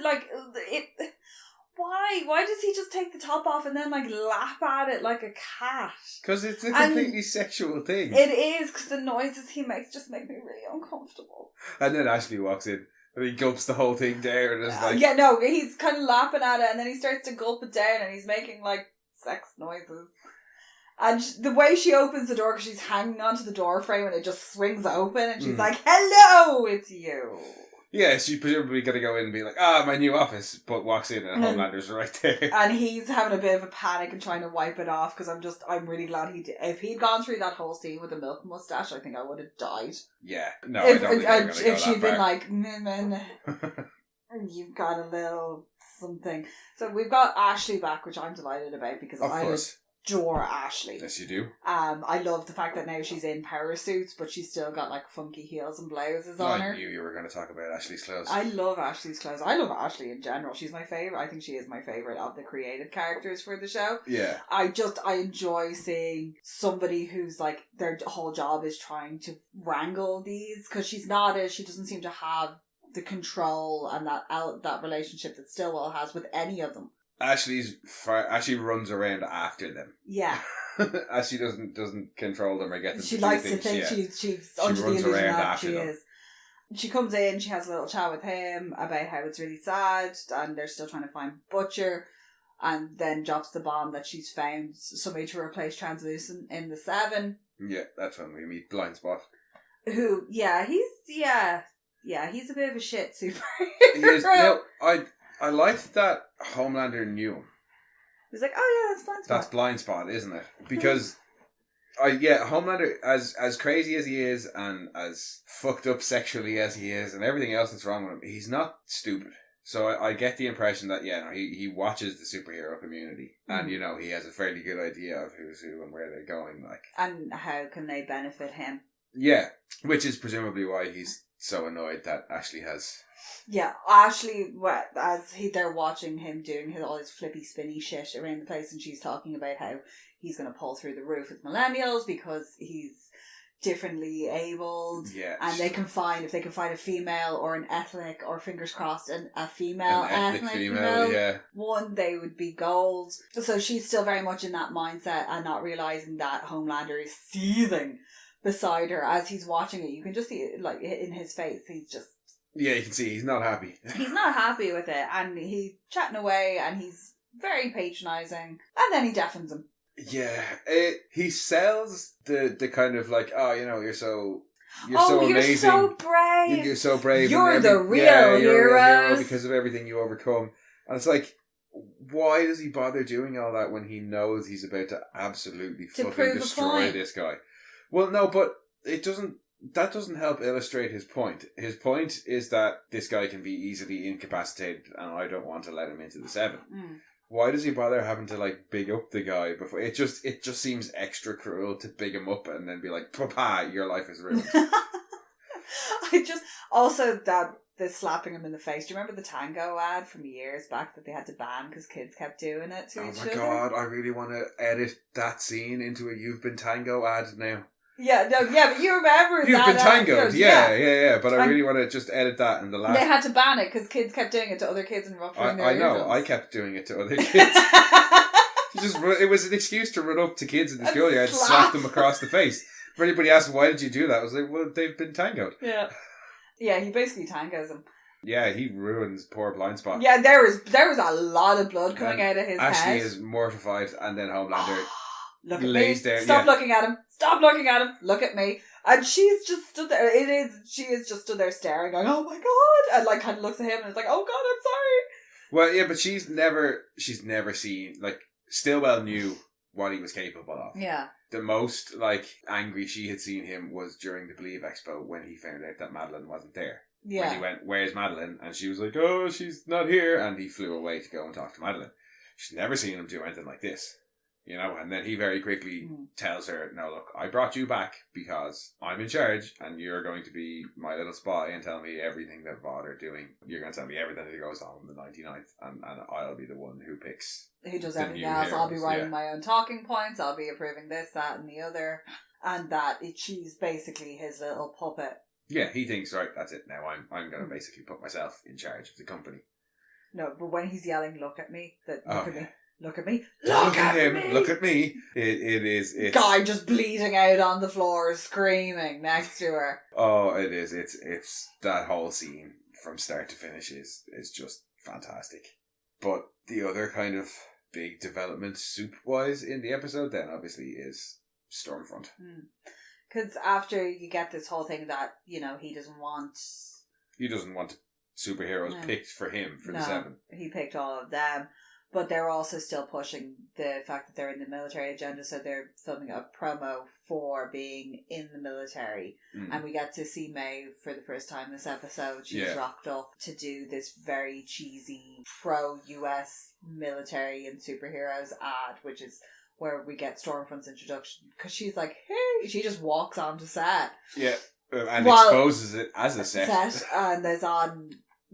why does he just take the top off and then, lap at it like a cat? Because it's a completely sexual thing. It is, because the noises he makes just make me really uncomfortable. And then Ashley walks in, and he gulps the whole thing down, and is yeah, no, he's kind of lapping at it, and then he starts to gulp it down, and he's making, sex noises. And the way she opens the door, because she's hanging onto the door frame and it just swings open, and she's like, hello, it's you. Yeah, she's presumably going to go in and be like, my new office, but walks in and Homelander's right there. And he's having a bit of a panic and trying to wipe it off, because I'm really glad he did. If he'd gone through that whole scene with a milk mustache, I think I would have died. Yeah, no, I don't think if she'd been like, you've got a little something. So we've got Ashley back, which I'm delighted about, because I adore Ashley. Yes, you do. I love the fact that now she's in power suits, but she's still got funky heels and blouses on her. I knew you were going to talk about Ashley's clothes. I love Ashley's clothes. I love Ashley in general. She's my favourite. I think she is my favourite of the created characters for the show. Yeah. I enjoy seeing somebody who's their whole job is trying to wrangle these, because she doesn't seem to have the control and that relationship that Stillwell has with any of them. Ashley runs around after them. Yeah. Ashley doesn't control them or get them. She likes to think she's under the illusion that she is. She comes in, she has a little chat with him about how it's really sad and they're still trying to find Butcher, and then drops the bomb that she's found somebody to replace Translucent in the 7. Yeah, that's when we meet Blind Spot. Who, he's a bit of a shit superhero. He is. Now, I liked that Homelander knew him. He's like, oh yeah, that's Blind Spot. That's Blind Spot, isn't it? Because, Homelander, as crazy as he is, and as fucked up sexually as he is, and everything else that's wrong with him, he's not stupid. So I get the impression that, he watches the superhero community, and, he has a fairly good idea of who's who and where they're going, and how can they benefit him. Yeah, which is presumably why he's so annoyed that Ashley has... Yeah, Ashley, they're watching him doing all his flippy spinny shit around the place, and she's talking about how he's going to pull through the roof with millennials because he's differently abled. Yeah. And if they can find a female or an ethnic, or fingers crossed, a female ethnic female, one, they would be gold. So she's still very much in that mindset and not realising that Homelander is seething beside her as he's watching it. You can just see it in his face. He's just... Yeah, you can see he's not happy. He's not happy with it, and he's chatting away, and he's very patronising, and then he deafens him. Yeah, he sells the kind of like, oh, you know, you're so you're amazing. so brave. You're so brave. You're and the real you're a real hero heroes. because of everything you overcome. And it's like, why does he bother doing all that when he knows he's about to absolutely fucking destroy this guy? Well, no, but it doesn't. That doesn't help illustrate his point. His point is that this guy can be easily incapacitated, and I don't want to let him into the 7. Why does he bother having to like big up the guy before? It just seems extra cruel to big him up and then be like, "Papa, your life is ruined." Also that the slapping him in the face. Do you remember the Tango ad from years back that they had to ban because kids kept doing it to each other? Oh my god! I really want to edit that scene into a "You've Been Tango" ad now. Yeah, but you remember You've that. Been Tangoed, yeah. But I really want to just edit that in the last. They had to ban it because kids kept doing it to other kids and ruffling their eardrums. I know, I kept doing it to other kids. It was an excuse to run up to kids in the schoolyard and slap them across the face. If anybody asked, why did you do that? I was like, well, they've been tangoed. Yeah, he basically tangos them. Yeah, he ruins poor Blind Spot. Yeah, there was a lot of blood coming out of his head. Ashley is mortified, and then Homelander Look at lays me. there. Stop looking at him. Stop looking at him. Look at me. And she's just stood there. She is just stood there staring, going, "Oh my god!" And like kind of looks at him, and it's like, "Oh god, I'm sorry." Well, yeah, but she's never seen, like, Stillwell knew what he was capable of. Yeah. The most like angry she had seen him was during the Believe Expo when he found out that Madeline wasn't there. Yeah. When he went, "Where's Madeline?" And she was like, "Oh, she's not here," and he flew away to go and talk to Madeline. She's never seen him do anything like this. You know, and then he very quickly tells her, "No, look, I brought you back because I'm in charge and you're going to be my little spy and tell me everything that Vought are doing. You're going to tell me everything that goes on the 99th and I'll be the one who picks who does everything else. Heroes. I'll be writing my own talking points. I'll be approving this, that and the other." And that she's basically his little puppet. Yeah, he thinks, right, that's it now. I'm going to basically put myself in charge of the company. No, but when he's yelling, "Look at me," look at me. Look at me. Look at him. Look at me. It's guy just bleeding out on the floor, screaming next to her. Oh, it is. It's that whole scene from start to finish is just fantastic. But the other kind of big development soup-wise in the episode then obviously is Stormfront. Because after you get this whole thing that, you know, he doesn't want superheroes picked for him for the 7. He picked all of them. But they're also still pushing the fact that they're in the military agenda, so they're filming a promo for being in the military. And we get to see Maeve for the first time this episode. She's rocked up to do this very cheesy pro-US military and superheroes ad, which is where we get Stormfront's introduction. Because she's like, hey, she just walks onto set. Yeah, and exposes it as a set. And there's on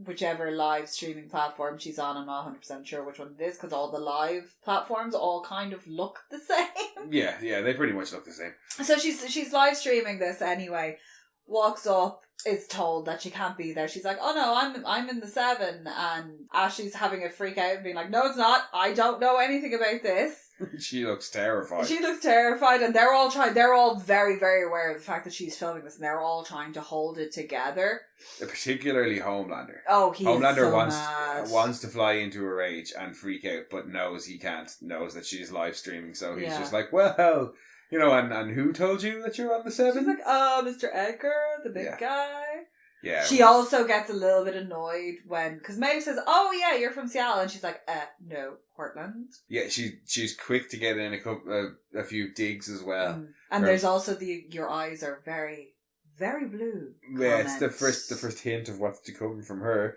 whichever live streaming platform she's on. I'm not 100% sure which one it is because all the live platforms all kind of look the same. Yeah, they pretty much look the same. So she's live streaming this anyway. Walks up, is told that she can't be there. She's like, "Oh no, I'm in the 7," and Ashley's having a freak out and being like, "No, it's not. I don't know anything about this." She looks terrified. And they're all very, very aware of the fact that she's filming this, and they're all trying to hold it together. Particularly Homelander. Oh, Homelander wants to fly into a rage and freak out, but knows he can't. Knows that she's live streaming, so he's just like, "Well, you know, and who told you that you're on the 7?" She's like, "Oh, Mr. Edgar, the big guy." Yeah. She also gets a little bit annoyed because Maeve says, "Oh yeah, you're from Seattle," and she's like, no, Portland." Yeah, she's quick to get in a few digs as well. And there's also your eyes are very, very blue. Yeah, it's the first hint of what's to come from her.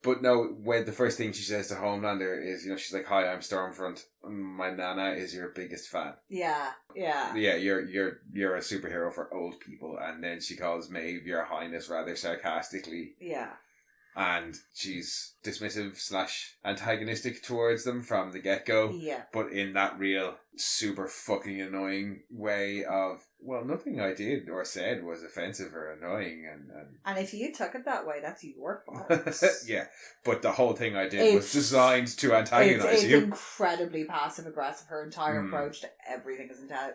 But no, when the first thing she says to Homelander is, you know, she's like, "Hi, I'm Stormfront. My nana is your biggest fan." Yeah. Yeah, you're a superhero for old people. And then she calls Maeve Your Highness rather sarcastically. Yeah. And she's dismissive / antagonistic towards them from the get-go. Yeah. But in that real super fucking annoying way of, well, nothing I did or said was offensive or annoying. And if you took it that way, that's your fault. Yeah. But the whole thing I did was designed to antagonize you. It's incredibly passive-aggressive. Her entire approach to everything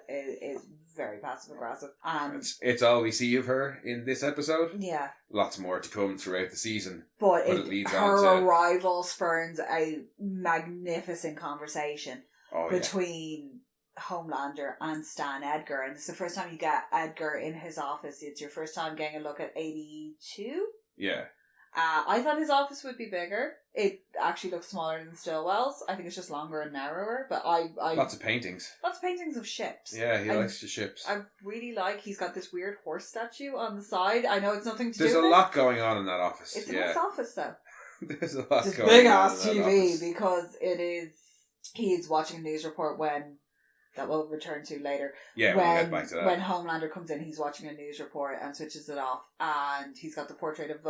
is very passive-aggressive. And it's all we see of her in this episode. Yeah. Lots more to come throughout the season. But it leads her arrival spurns a magnificent conversation between Homelander and Stan Edgar, and it's the first time you get Edgar in his office. It's your first time getting a look at 82. Yeah. I thought his office would be bigger. It actually looks smaller than Stillwell's. I think it's just longer and narrower. But I lots of paintings. Lots of paintings of ships. Yeah, he likes the ships. I really like. He's got this weird horse statue on the side. I know it's nothing to There's do with a lot going on in that office. It's a nice office though. There's a lot it's going big on. ass in that TV office. because it is. He's watching a news report that we'll return to later. Yeah, we'll get back to that. When Homelander comes in, he's watching a news report and switches it off, and he's got the portrait of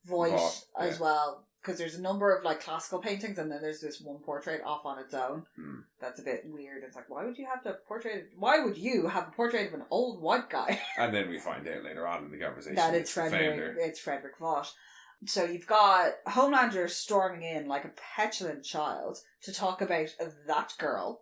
Vought as well, because there's a number of like classical paintings, and then there's this one portrait off on its own. That's a bit weird. It's like, why would you have a portrait of an old white guy? And then we find out later on in the conversation that it's Frederick Vought. So you've got Homelander storming in like a petulant child to talk about that girl.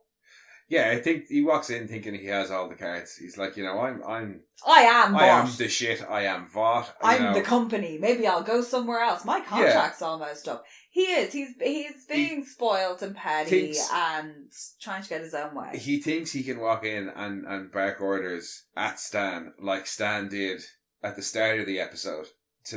Yeah, I think he walks in thinking he has all the cards. He's like, I am the shit. I am Vought. I'm the company. Maybe I'll go somewhere else. My contract's almost up. He is. He's being spoiled and petty and trying to get his own way. He thinks he can walk in and bark orders at Stan like Stan did at the start of the episode to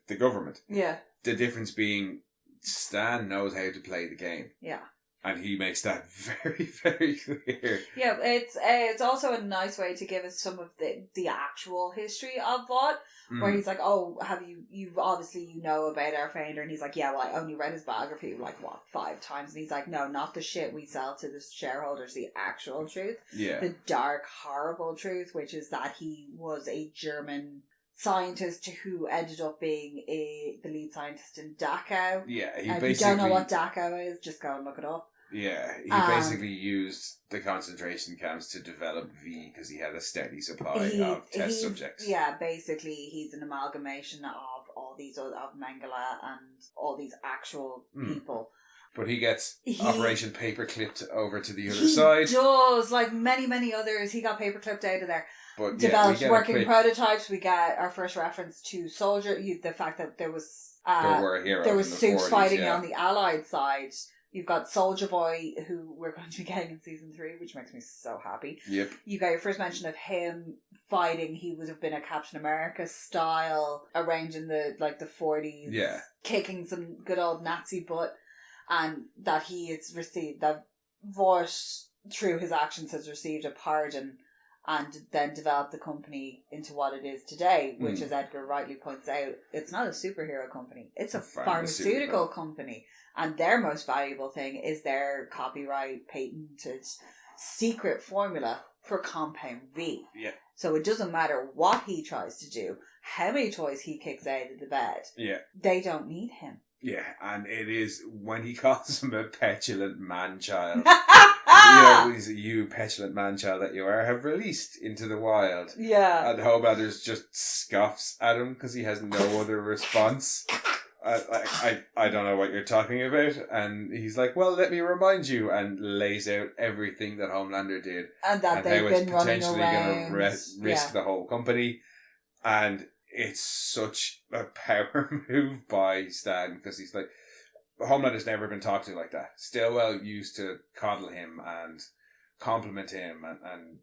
the government. Yeah. The difference being Stan knows how to play the game. Yeah. And he makes that very, very clear. Yeah, it's also a nice way to give us some of the actual history of Vought, where he's like, oh, have you obviously you know about our founder, and he's like, yeah, well, I only read his biography like 5 times, and he's like, no, not the shit we sell to the shareholders, the actual truth, the dark, horrible truth, which is that he was a German scientist who ended up being the lead scientist in Dachau. Yeah, if you don't know what Dachau is, just go and look it up. Yeah, he basically used the concentration camps to develop V because he had a steady supply of test subjects. Yeah, basically he's an amalgamation of all these of Mengele and all these actual people. But he gets Operation Paperclipped over to the other side. He does, like many others. He got paperclipped out of there. But developed working prototypes. We get our first reference to Soldier. The fact that there was Supes fighting on the Allied side. You've got Soldier Boy, who we're going to be getting in season 3, which makes me so happy. Yep. You got your first mention of him fighting. He would have been a Captain America style, arranging the 40s, kicking some good old Nazi butt, and that he has received, that Vought, through his actions, has received a pardon, and then developed the company into what it is today, which, as Edgar rightly points out, it's not a superhero company. It's a pharmaceutical company. And their most valuable thing is their copyright patented secret formula for Compound V. Yeah. So it doesn't matter what he tries to do, how many toys he kicks out of the bed. Yeah. They don't need him. Yeah, and it is when he calls him a petulant man-child. You petulant man-child that you are, have released into the wild. Yeah. And Homelander just scoffs at him because he has no other response. I don't know what you're talking about. And he's like, well, let me remind you, and lays out everything that Homelander did. And that they've been running around. Going to risk the whole company. And it's such a power move by Stan, because he's like, Homelander's never been talked to like that. Stillwell used to coddle him and compliment him and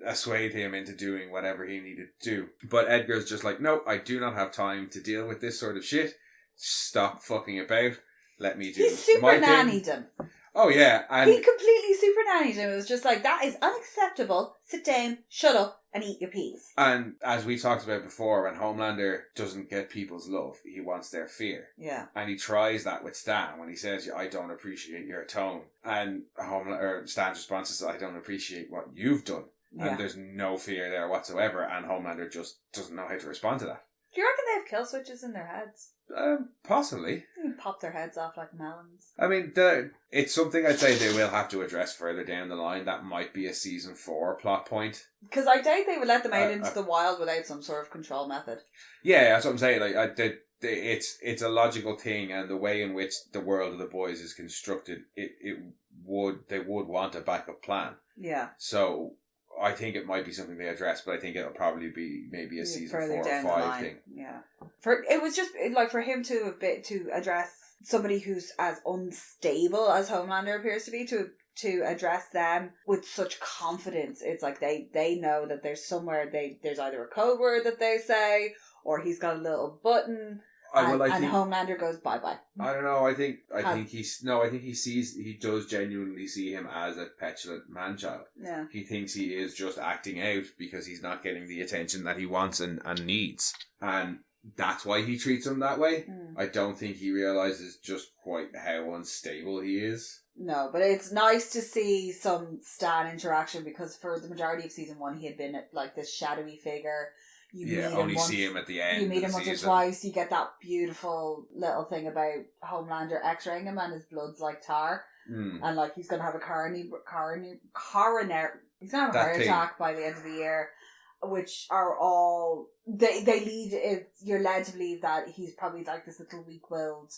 assuade him into doing whatever he needed to do. But Edgar's just like, no, I do not have time to deal with this sort of shit. Stop fucking about. Let me do He super nannied him. Oh yeah. And he completely super nannied him. It was just like, that is unacceptable. Sit down, shut up, and eat your peas. And as we talked about before, when Homelander doesn't get people's love, he wants their fear. Yeah. And he tries that with Stan when he says, I don't appreciate your tone. And Stan's response is, I don't appreciate what you've done. Yeah. And there's no fear there whatsoever, and Homelander just doesn't know how to respond to that. Do you reckon they have kill switches in their heads? Possibly. You pop their heads off like melons. I mean, it's something I'd say they will have to address further down the line. That might be a season 4 plot point. Because I doubt they would let them out into the wild without some sort of control method. Yeah, that's what I'm saying. It's a logical thing, and the way in which the world of the boys is constructed, they would want a backup plan. Yeah. So I think it might be something they address, but I think it'll probably be maybe a season 4 or 5 thing. Yeah. It was just for him to address somebody who's as unstable as Homelander appears to be, to to address them with such confidence. It's like they know that there's somewhere there's either a code word that they say, or he's got a little button. And Homelander goes bye-bye. I don't know. I think he does genuinely see him as a petulant man-child. Yeah. He thinks he is just acting out because he's not getting the attention that he wants and needs. And that's why he treats him that way. I don't think he realises just quite how unstable he is. No, but it's nice to see some Stan interaction, because for the majority of season 1 he had been like this shadowy figure. See him at the end. You meet him once or twice. You get that beautiful little thing about Homelander x-raying him and his blood's like tar. And like he's going to have a coronary he's going to have a heart attack by the end of the year, which are all they lead. You're led to believe that he's probably like this little weak-willed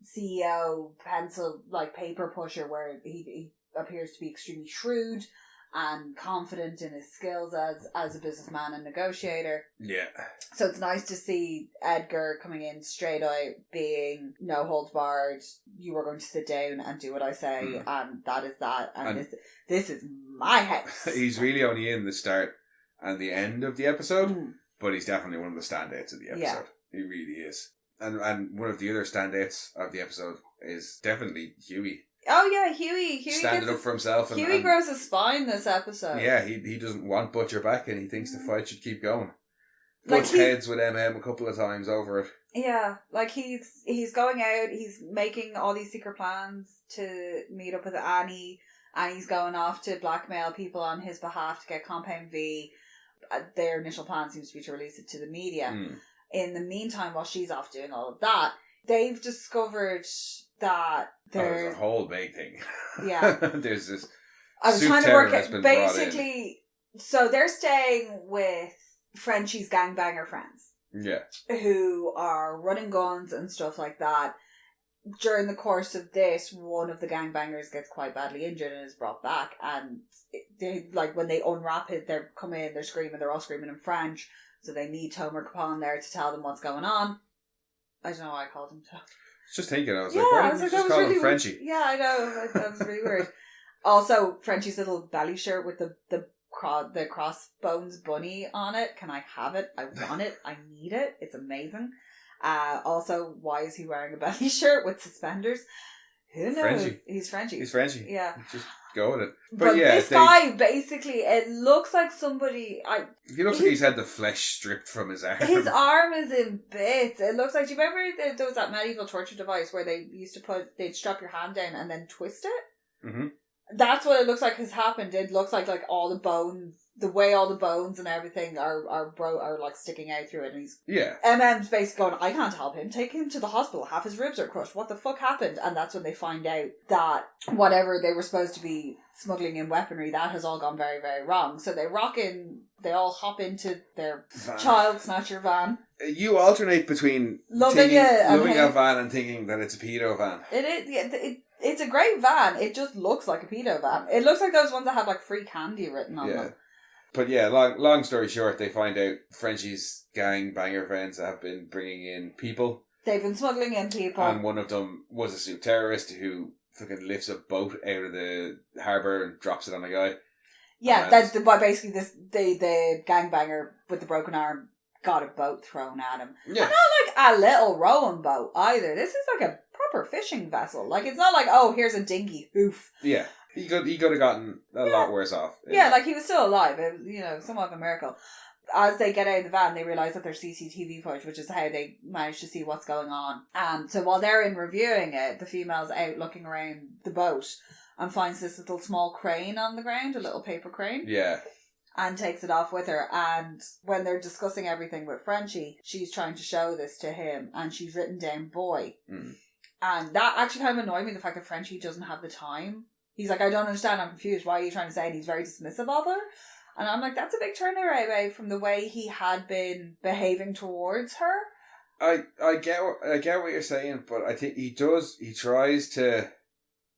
CEO pencil like paper pusher, where he appears to be extremely shrewd and confident in his skills as a businessman and negotiator. Yeah. So it's nice to see Edgar coming in straight out, being no holds barred. You are going to sit down and do what I say, and that is that. And this is my house. He's really only in the start and the end of the episode, but he's definitely one of the standouts of the episode. Yeah. He really is. And one of the other standouts of the episode is definitely Huey. Oh yeah, Huey standing up for himself. Huey grows a spine this episode. Yeah, he doesn't want Butcher back, and he thinks the fight should keep going. Butch heads with MM a couple of times over it. Yeah, like he's going out, he's making all these secret plans to meet up with Annie, and he's going off to blackmail people on his behalf to get Compound V. Their initial plan seems to be to release it to the media. In the meantime, while she's off doing all of that, they've discovered that there's a whole big thing. Yeah. There's this. I was trying to work it. Basically, so they're staying with Frenchie's gangbanger friends. Yeah. Who are running guns and stuff like that. During the course of this, one of the gangbangers gets quite badly injured and is brought back. And they, like, when they unwrap it, they're screaming, they're all screaming in French. So they need Tomer Capone there to tell them what's going on. I don't know why I called him Tomer. Just thinking, I was like, why didn't you just call him Frenchie? Weird. Yeah, I know. That was really weird. Also, Frenchie's little belly shirt with the crossbones bunny on it. Can I have it? I want it. I need it. It's amazing. Also, why is he wearing a belly shirt with suspenders? Who knows? Frenchie. He's Frenchie. He's Frenchie. Yeah. Just go with it. But yeah, this guy, basically, it looks like somebody... He looks like he's had the flesh stripped from his arm. His arm is in bits. It looks like... Do you remember there was that medieval torture device where they used to they'd strap your hand down and then twist it? Mm-hmm. That's what it looks like has happened. It looks like all the bones, the way all the bones and everything are like sticking out through it. And he's MM's basically going, I can't help him. Take him to the hospital. Half his ribs are crushed. What the fuck happened? And that's when they find out that whatever they were supposed to be smuggling in weaponry, that has all gone very, very wrong. So they all hop into their child snatcher van. You alternate between loving a van and thinking that it's a pedo van. It is. It's a great van. It just looks like a pedo van. It looks like those ones that have like free candy written on them. But yeah, long story short, they find out Frenchie's gang banger friends have been bringing in people. They've been smuggling in people. And one of them was a Supe terrorist who fucking lifts a boat out of the harbour and drops it on a guy. Yeah, that's basically the gangbanger with the broken arm got a boat thrown at him. Yeah. And not like a little rowing boat either. This is like a proper fishing vessel. Like, it's not like, oh, here's a dinghy. Oof. Yeah. He could have gotten a lot worse off. Yeah, like he was still alive. It was, somewhat of a miracle. As they get out of the van, they realise that there's CCTV footage, which is how they manage to see what's going on. So while they're in reviewing it, the female's out looking around the boat and finds this little small crane on the ground, a little paper crane. Yeah. And takes it off with her. And when they're discussing everything with Frenchie, she's trying to show this to him, and she's written down boy. Mm. And that actually kind of annoyed me, the fact that Frenchie doesn't have the time. He's like, I don't understand, I'm confused, what are you trying to say? And he's very dismissive of her. And I'm like, that's a big turnaround away from the way he had been behaving towards her. I get what you're saying, but I think he tries to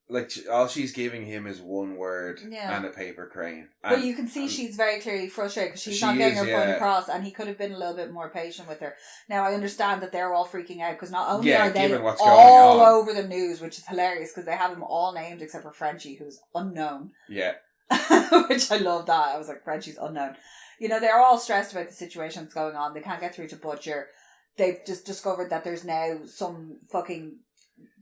like, all she's giving him is one word Yeah. and a paper crane. But you can see she's very clearly frustrated because she's not getting her point across, and he could have been a little bit more patient with her. Now, I understand that they're all freaking out because not only are they all over the news, which is hilarious because they have them all named except for Frenchie, who's unknown. Yeah. Which I love that. I was like, Frenchie's unknown. You know, they're all stressed about the situation that's going on. They can't get through to Butcher. They've just discovered that there's now some fucking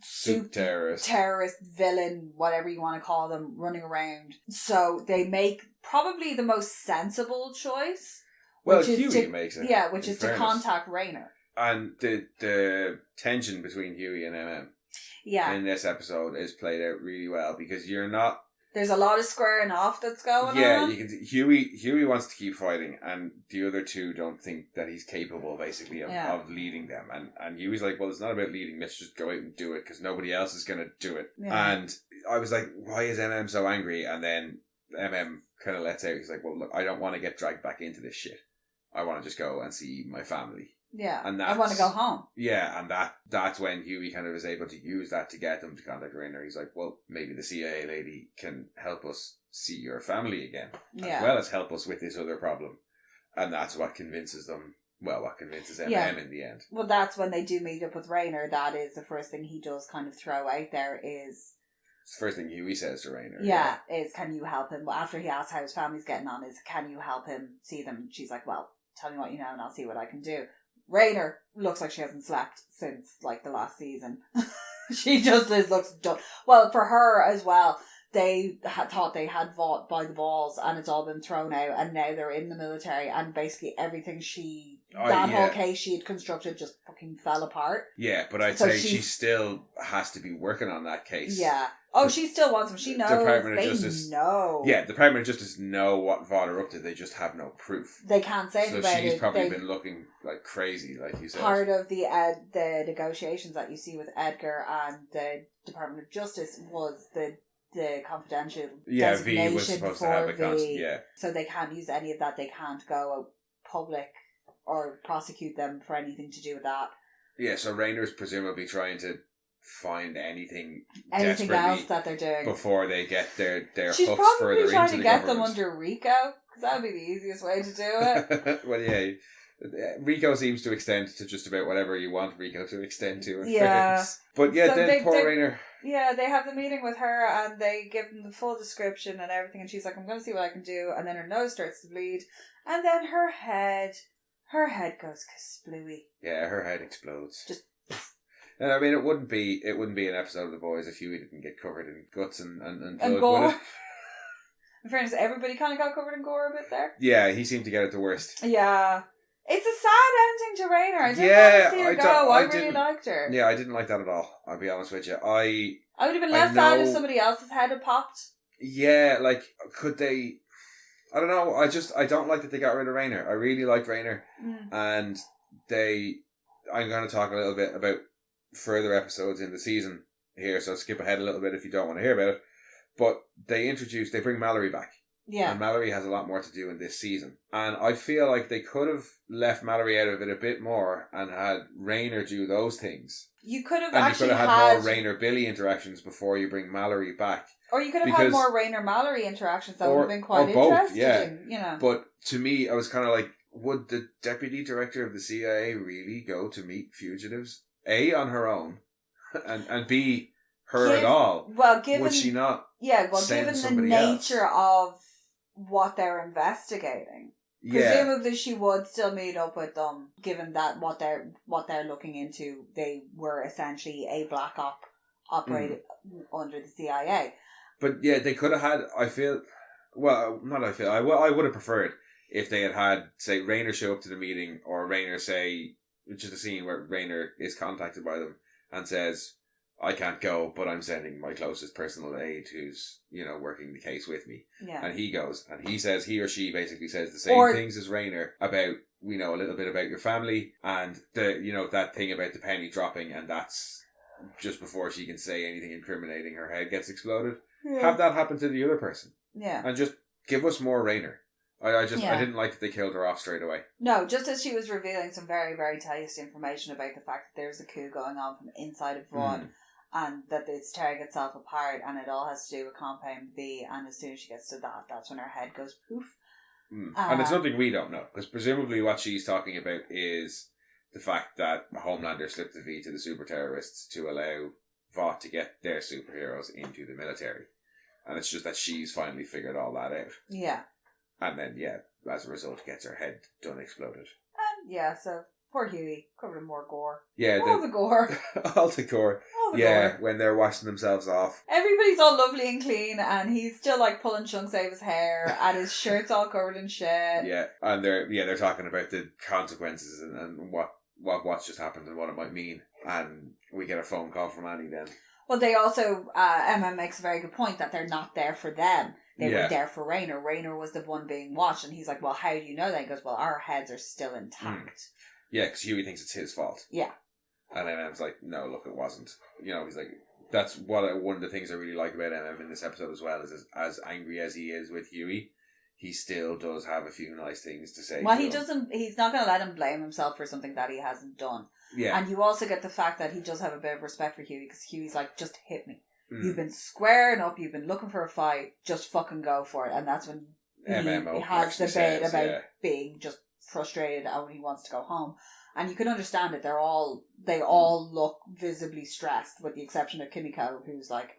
Soup terrorist villain, whatever you want to call them, running around. So they make probably the most sensible choice. Well, Huey makes it. Yeah, which is to contact Rayner. And the tension between Huey and in this episode is played out really well because you're not... There's a lot of squaring off that's going on. Yeah, you can see Huey wants to keep fighting, and the other two don't think that he's capable, basically, of leading them. And Huey's like, well, it's not about leading. Let's just go out and do it because nobody else is going to do it. Yeah. And I was like, why is so angry? And then kind of lets out. He's like, well, look, I don't want to get dragged back into this shit. I want to just go and see my family. Yeah, and I want to go home. Yeah, and that's when Huey kind of is able to use that to get them to contact Rayner. He's like, well, maybe the CIA lady can help us see your family again, as well as help us with this other problem. And that's what convinces them, what convinces MM in the end. Well, that's when they do meet up with Rayner. That is the first thing he does kind of throw out there is... It's the first thing Huey says to Rayner. Yeah, is, can you help him? After he asks how his family's getting on, is, can you help him see them? She's like, well, tell me what you know and I'll see what I can do. Rayner looks like she hasn't slept since, like, the last season. She just looks done. Well, for her as well, they thought they had Vought by the balls and it's all been thrown out and now they're in the military and basically everything whole case she had constructed just fucking fell apart. Yeah, but I'd say she still has to be working on that case. Yeah. Oh, she still wants them. She knows. Department of Justice know. Yeah, the Department of Justice know what Vought are up to. They just have no proof. They can't say anything about it. So she's probably been looking like crazy, like you said. Part of the negotiations that you see with Edgar and the Department of Justice was the confidential designation V was supposed to have a so they can't use any of that. They can't go public or prosecute them for anything to do with that. Yeah, so Rayner's presumably trying to find anything else that they're doing before they get their She's hooks probably further trying into to the get government. them under RICO because that would be the easiest way to do it. Well, yeah. RICO seems to extend to just about whatever you want RICO to extend to. But yeah, so then poor Rayner. Yeah, they have the meeting with her and they give them the full description and everything, and she's like, I'm going to see what I can do, and then her nose starts to bleed, and then her head goes kasplooey. Yeah, her head explodes. Just. And I mean, it wouldn't be an episode of The Boys if Huey didn't get covered in guts and blood. And gore. In fairness, everybody kind of got covered in gore a bit there. Yeah, he seemed to get it the worst. Yeah. It's a sad ending to Rayner. I didn't want to see her go. I really liked her. Yeah, I didn't like that at all. I'll be honest with you. I would have been less sad if somebody else's head had popped. Yeah, like, could they... I don't know. I don't like that they got rid of Rayner. I really like Rayner. And I'm going to talk a little bit about further episodes in the season here, so skip ahead a little bit if you don't want to hear about it. But they bring Mallory back. Yeah. And Mallory has a lot more to do in this season. And I feel like they could have left Mallory out of it a bit more and had Rayner do those things. You could have had more Rayner-Billy interactions before you bring Mallory back. Or you could have had more Rayner-Mallory interactions that would have been quite interesting. Yeah. But to me, I was kind of like, would the deputy director of the CIA really go to meet fugitives? A, on her own, and B, at all. Well, would she not? Yeah, well, given the nature of what they're investigating, presumably she would still meet up with them. Given that what they're looking into, they were essentially a black op operated under the CIA. But yeah, they could have had. I would have preferred if they had say Rayner show up to the meeting, or Rayner say. Just a scene where Rayner is contacted by them and says, I can't go, but I'm sending my closest personal aide who's, working the case with me. Yeah. And he goes, and he or she basically says the same things as Rayner about, we know a little bit about your family and that thing about the penny dropping, and that's just before she can say anything incriminating, her head gets exploded. Yeah. Have that happen to the other person. Yeah. And just give us more Rayner. I didn't like that they killed her off straight away. No, just as she was revealing some very, very tasty information about the fact that there's a coup going on from inside of Vought, and that it's tearing itself apart, and it all has to do with Compound V, and as soon as she gets to that, that's when her head goes poof. And it's something we don't know, because presumably what she's talking about is the fact that Homelander slipped the V to the super terrorists to allow Vought to get their superheroes into the military. And it's just that she's finally figured all that out. Yeah. And then, as a result, gets her head done exploded. So poor Huey, covered in more gore. Yeah. All the gore. All the gore. Gore. When they're washing themselves off. Everybody's all lovely and clean, and he's still like pulling chunks out of his hair, and his shirt's all covered in shit. Yeah, and they're talking about the consequences and what's just happened and what it might mean. And we get a phone call from Annie then. Well, they also, Emma makes a very good point that they're not there for them. They were there for Raynor. Raynor was the one being watched, and he's like, well, how do you know that? He goes, well, our heads are still intact. Yeah, because Huey thinks it's his fault. Yeah. And MM's like, no, look, it wasn't. He's like, that's one of the things I really like about MM in this episode as well, is as angry as he is with Huey, he still does have a few nice things to say. Well, he's not going to let him blame himself for something that he hasn't done. Yeah. And you also get the fact that he does have a bit of respect for Huey, because Huey's like, just hit me. You've been squaring up, you've been looking for a fight, just fucking go for it. And that's when he has the bit about being just frustrated and when he wants to go home. And you can understand it. They all look visibly stressed, with the exception of Kimiko, who's like,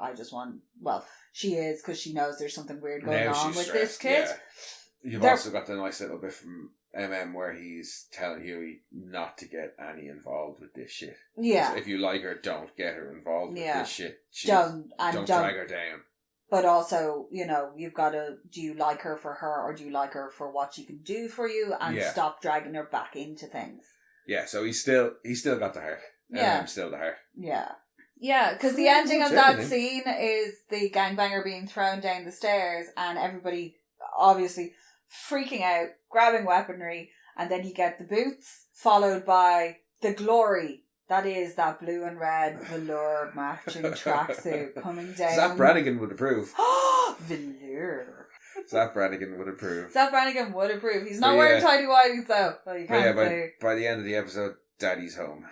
she is, because she knows there's something weird going on with stressed, this kid. Yeah. You've also got the nice little bit from MM where he's telling Huey not to get Annie involved with this shit. Yeah. If you like her, don't get her involved with this shit. Don't drag her down. But also, you've got to, do you like her for her, or do you like her for what she can do for you, and stop dragging her back into things? Yeah, so he's still got the heart. Yeah. Still the heart. Yeah. Yeah, because the ending of that scene is the gangbanger being thrown down the stairs, and everybody obviously freaking out, grabbing weaponry, and then you get the boots, followed by the glory. That is that blue and red velour matching tracksuit coming down. Zap Brannigan would approve. Velour. Zap Brannigan would approve. He's not wearing tidy whities though. Well, you can't say. By the end of the episode, Daddy's home.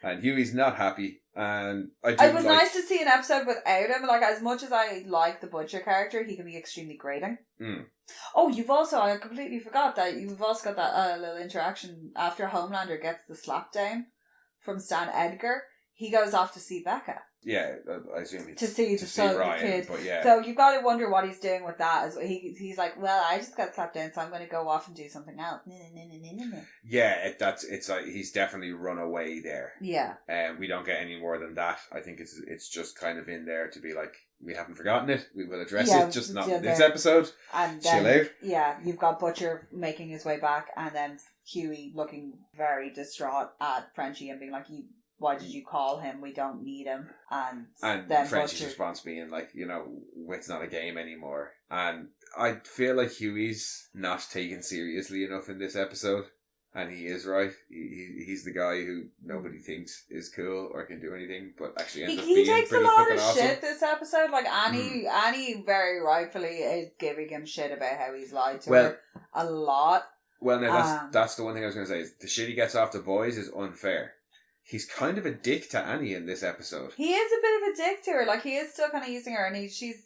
And Huey's not happy. And it was nice to see an episode without him. Like, as much as I like the Butcher character, he can be extremely grating. Oh, I completely forgot that you've also got that little interaction after Homelander gets the slap down from Stan Edgar. He goes off to see Becca. Yeah, I assume to see Ryan, kid. But yeah. So you've got to wonder what he's doing with that. He's like, well, I just got slapped down, so I'm going to go off and do something else. Yeah, it's like he's definitely run away there. Yeah. We don't get any more than that. I think it's just kind of in there to be like, we haven't forgotten it. We will address it, just not in this episode. And then, chill out. Yeah, you've got Butcher making his way back, and then Huey looking very distraught at Frenchie and being like, why did you call him? We don't need him. And then Frenchie's response being like, it's not a game anymore. And I feel like Huey's not taken seriously enough in this episode. And he is right. He's the guy who nobody thinks is cool or can do anything, but actually ends up being pretty fucking awesome. He takes a lot of shit this episode. Like, Annie very rightfully is giving him shit about how he's lied to her a lot. Well, now that's the one thing I was going to say. Is the shit he gets off the boys is unfair. He's kind of a dick to Annie in this episode. He is a bit of a dick to her. Like, he is still kind of using her, and she's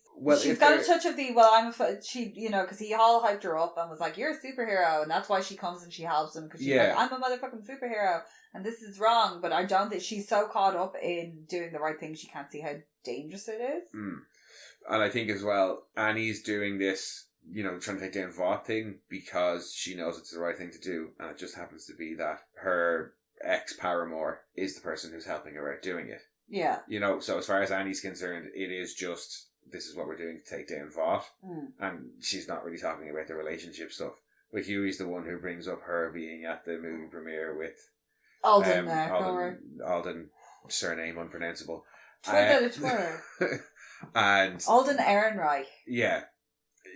got a touch of the, because he all hyped her up and was like, you're a superhero, and that's why she comes and she helps him, because she's like, I'm a motherfucking superhero, and this is wrong, but I don't think she's so caught up in doing the right thing, she can't see how dangerous it is. And I think as well, Annie's doing this, trying to take down Vought thing because she knows it's the right thing to do, and it just happens to be that her ex-paramour is the person who's helping her out doing it. Yeah. So as far as Annie's concerned, it is just, this is what we're doing to take down Vought. And she's not really talking about the relationship stuff. But Huey's the one who brings up her being at the movie premiere with Alden, surname unpronounceable. And Alden Ehrenreich. Yeah.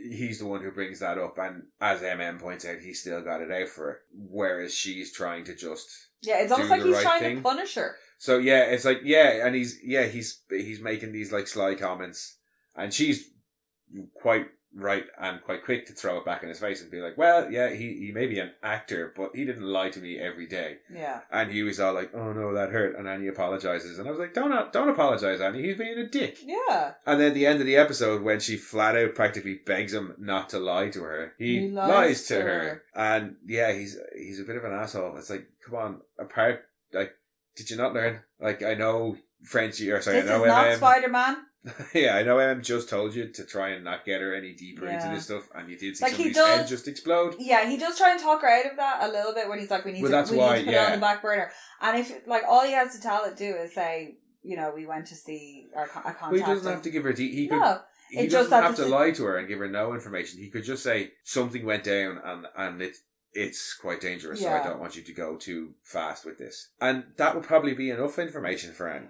He's the one who brings that up, and as MM points out, he's still got it out for her, whereas she's trying to just it's almost like he's trying to punish her. So it's like and he's making these like sly comments, and she's quite right and quite quick to throw it back in his face and be like, well, yeah, he may be an actor, but he didn't lie to me every day. Yeah. And he was all like, oh no, that hurt. And Annie apologizes. And I was like, don't apologize, Annie. He's being a dick. Yeah. And then at the end of the episode, when she flat out practically begs him not to lie to her, he lies to her. And yeah, he's a bit of an asshole. It's like, come on, apart, like, did you not learn? Like, I know Frenchie, or sorry, this I know is not MM. Spider-Man. Yeah, I know MM just told you to try and not get her any deeper into this stuff, and you did see like somebody's head just explode. Yeah, he does try and talk her out of that a little bit when he's like, we need to put it on the back burner. And if, like, all he has to tell it do is say, you know, we went to see a contact. Well, he doesn't have to give her he doesn't have to lie to her and give her no information. He could just say something went down and it's quite dangerous, so I don't want you to go too fast with this. And that would probably be enough information for Annie.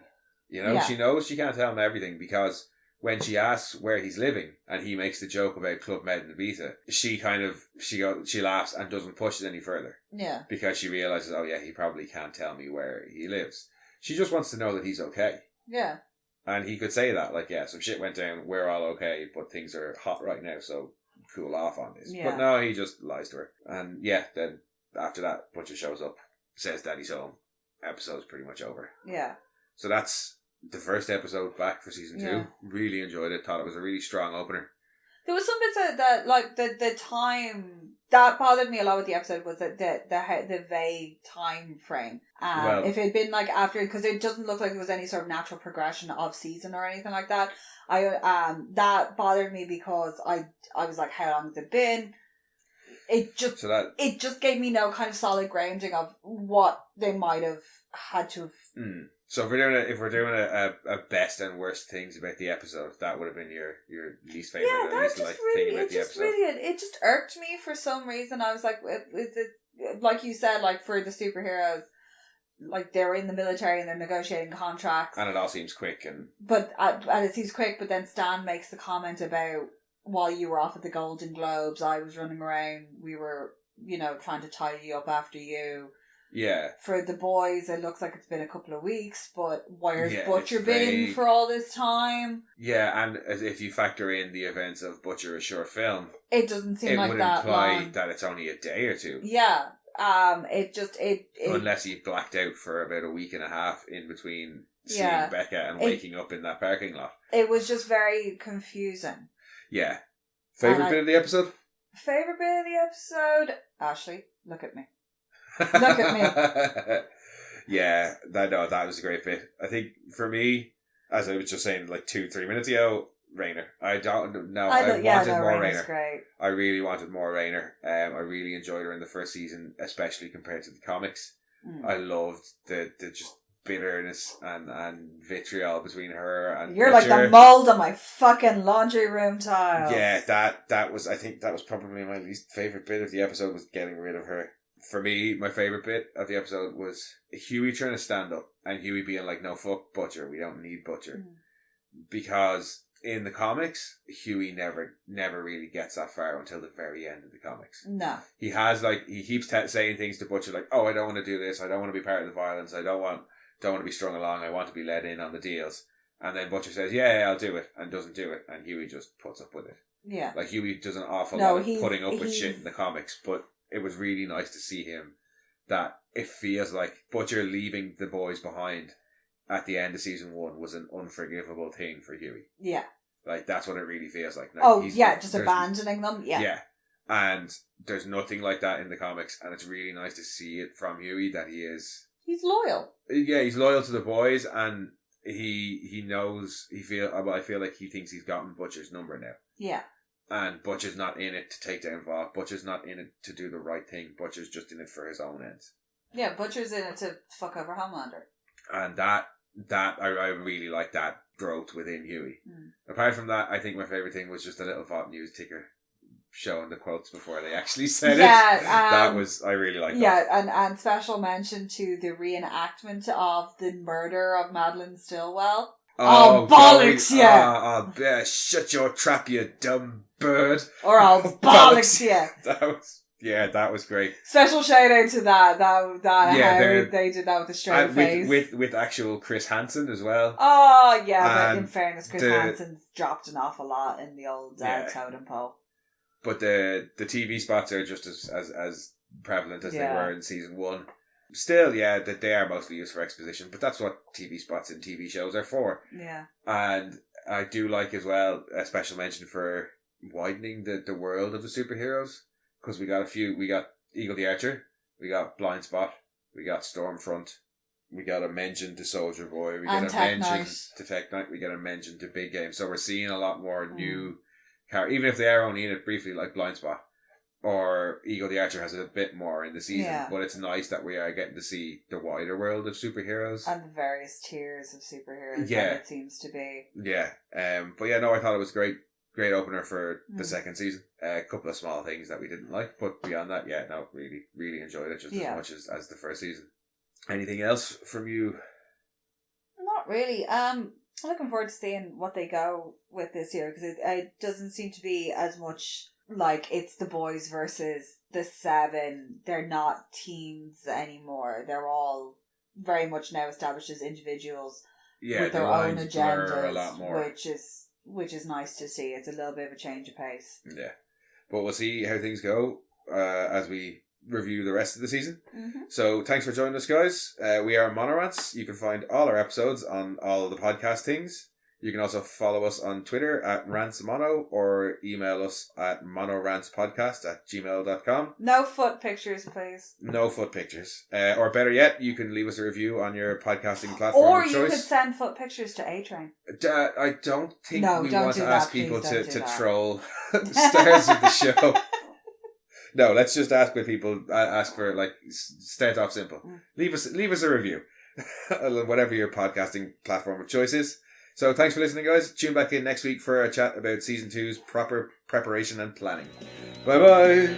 You know, she knows she can't tell him everything, because when she asks where he's living and he makes the joke about Club Med and Ibiza, she laughs and doesn't push it any further. Yeah. Because she realises, oh yeah, he probably can't tell me where he lives. She just wants to know that he's okay. Yeah. And he could say that, like, yeah, some shit went down, we're all okay, but things are hot right now, so cool off on this. Yeah. But no, he just lies to her. And yeah, then after that, Butcher shows up, says Daddy's home. Episode's pretty much over. Yeah. So that's the first episode back for season 2. Really enjoyed it. Thought it was a really strong opener. There was some bits that like the time that bothered me a lot with the episode was that the vague time frame. If it had been like after, because it doesn't look like there was any sort of natural progression of season or anything like that. That bothered me because I was like, how long has it been? It just gave me no kind of solid grounding of what they might have had to have. So if we're doing a best and worst things about the episode, that would have been your least favorite. Yeah, that just really, it just irked me for some reason. I was like, is it like you said, like for the superheroes, like they're in the military and they're negotiating contracts, and it all seems quick, and it seems quick. But then Stan makes the comment about, while you were off at the Golden Globes, I was running around. We were, trying to tidy up after you. Yeah. For the boys, it looks like it's been a couple of weeks, but where's Butcher been for all this time? Yeah, and if you factor in the events of Butcher, a short film, it doesn't seem like that long. It would imply that it's only a day or two. Yeah. Unless he blacked out for about a week and a half in between seeing Becca and waking up in that parking lot. It was just very confusing. Yeah. Favourite bit of the episode? Favourite bit of the episode? Ashley, look at me. Look at me. Yeah, that was a great bit. I think for me, as I was just saying like 2-3 minutes ago, Raynor. I don't know. I wanted more Raynor. Great. I really wanted more Raynor. I really enjoyed her in the first season, especially compared to the comics. I loved the just bitterness and vitriol between her and You're Butcher. Like the mold on my fucking laundry room tiles. Yeah, I think that was probably my least favourite bit of the episode, was getting rid of her. For me, my favourite bit of the episode was Huey trying to stand up and Huey being like, no, fuck Butcher, we don't need Butcher. Because in the comics, Huey never really gets that far until the very end of the comics. No. He keeps saying things to Butcher like, oh, I don't want to do this, I don't want to be part of the violence, I don't want to be strung along, I want to be let in on the deals. And then Butcher says, yeah, I'll do it, and doesn't do it, and Huey just puts up with it. Yeah. Like, Huey does an awful lot of putting up with shit in the comics, but it was really nice to see him, that it feels like Butcher leaving the boys behind at the end of season 1 was an unforgivable thing for Huey. Yeah. Like, that's what it really feels like. Now, just abandoning them. Yeah. Yeah. And there's nothing like that in the comics, and it's really nice to see it from Huey that he's loyal. Yeah, he's loyal to the boys, and he knows, I feel like he thinks he's gotten Butcher's number now. Yeah. And Butcher's not in it to take down Vought. Butcher's not in it to do the right thing. Butcher's just in it for his own ends. Yeah, Butcher's in it to fuck over Homelander. And that I really like that growth within Huey. Apart from that, I think my favourite thing was just a little Vought news ticker showing the quotes before they actually said it. I really liked that. Yeah, and special mention to the reenactment of the murder of Madeline Stillwell. Oh, bollocks, yeah. Shut your trap, you dumb bird. Or I'll bollocks, yeah. That was Yeah, that was great. Special shout out to that Yeah, how they did that with a straight face. With actual Chris Hansen as well. Oh yeah, but in And fairness, Chris Hansen's dropped an awful lot in the old totem pole. But the TV spots are just as prevalent as they were in season 1. Still, that they are mostly used for exposition, but that's what TV spots in TV shows are for. Yeah. And I do like as well a special mention for widening the world of the superheroes, because we got Eagle the Archer, we got Blind Spot, we got Stormfront, we got a mention to Soldier Boy, we got a mention to Tech Knight, we got a mention to Big Game. So we're seeing a lot more new characters, even if they are only in it briefly, like Blind Spot. Or Eagle the Archer has a bit more in the season, but it's nice that we are getting to see the wider world of superheroes. And the various tiers of superheroes that it seems to be. Yeah. But I thought it was great opener for the second season. A couple of small things that we didn't like, but beyond that, really, really enjoyed it just as much as the first season. Anything else from you? Not really. I'm looking forward to seeing what they go with this year, because it doesn't seem to be as much like it's the boys versus the 7. They're not teams anymore. They're all very much now established as individuals with their own agendas, a lot more. which is nice to see. It's a little bit of a change of pace. Yeah, but we'll see how things go as we review the rest of the season. Mm-hmm. So thanks for joining us, guys. We are Monorants. You can find all our episodes on all the podcast things. You can also follow us on Twitter at rantsmono, or email us at monorantspodcast@gmail.com. No foot pictures, please. No foot pictures. Or better yet, you can leave us a review on your podcasting platform or of choice. Or you could send foot pictures to A-Train. I don't think we want to ask people to troll stars of the show. No, let's just ask what people ask for. Like, start off simple. Leave us a review, whatever your podcasting platform of choice is. So thanks for listening, guys. Tune back in next week for a chat about season 2's proper preparation and planning. Bye bye.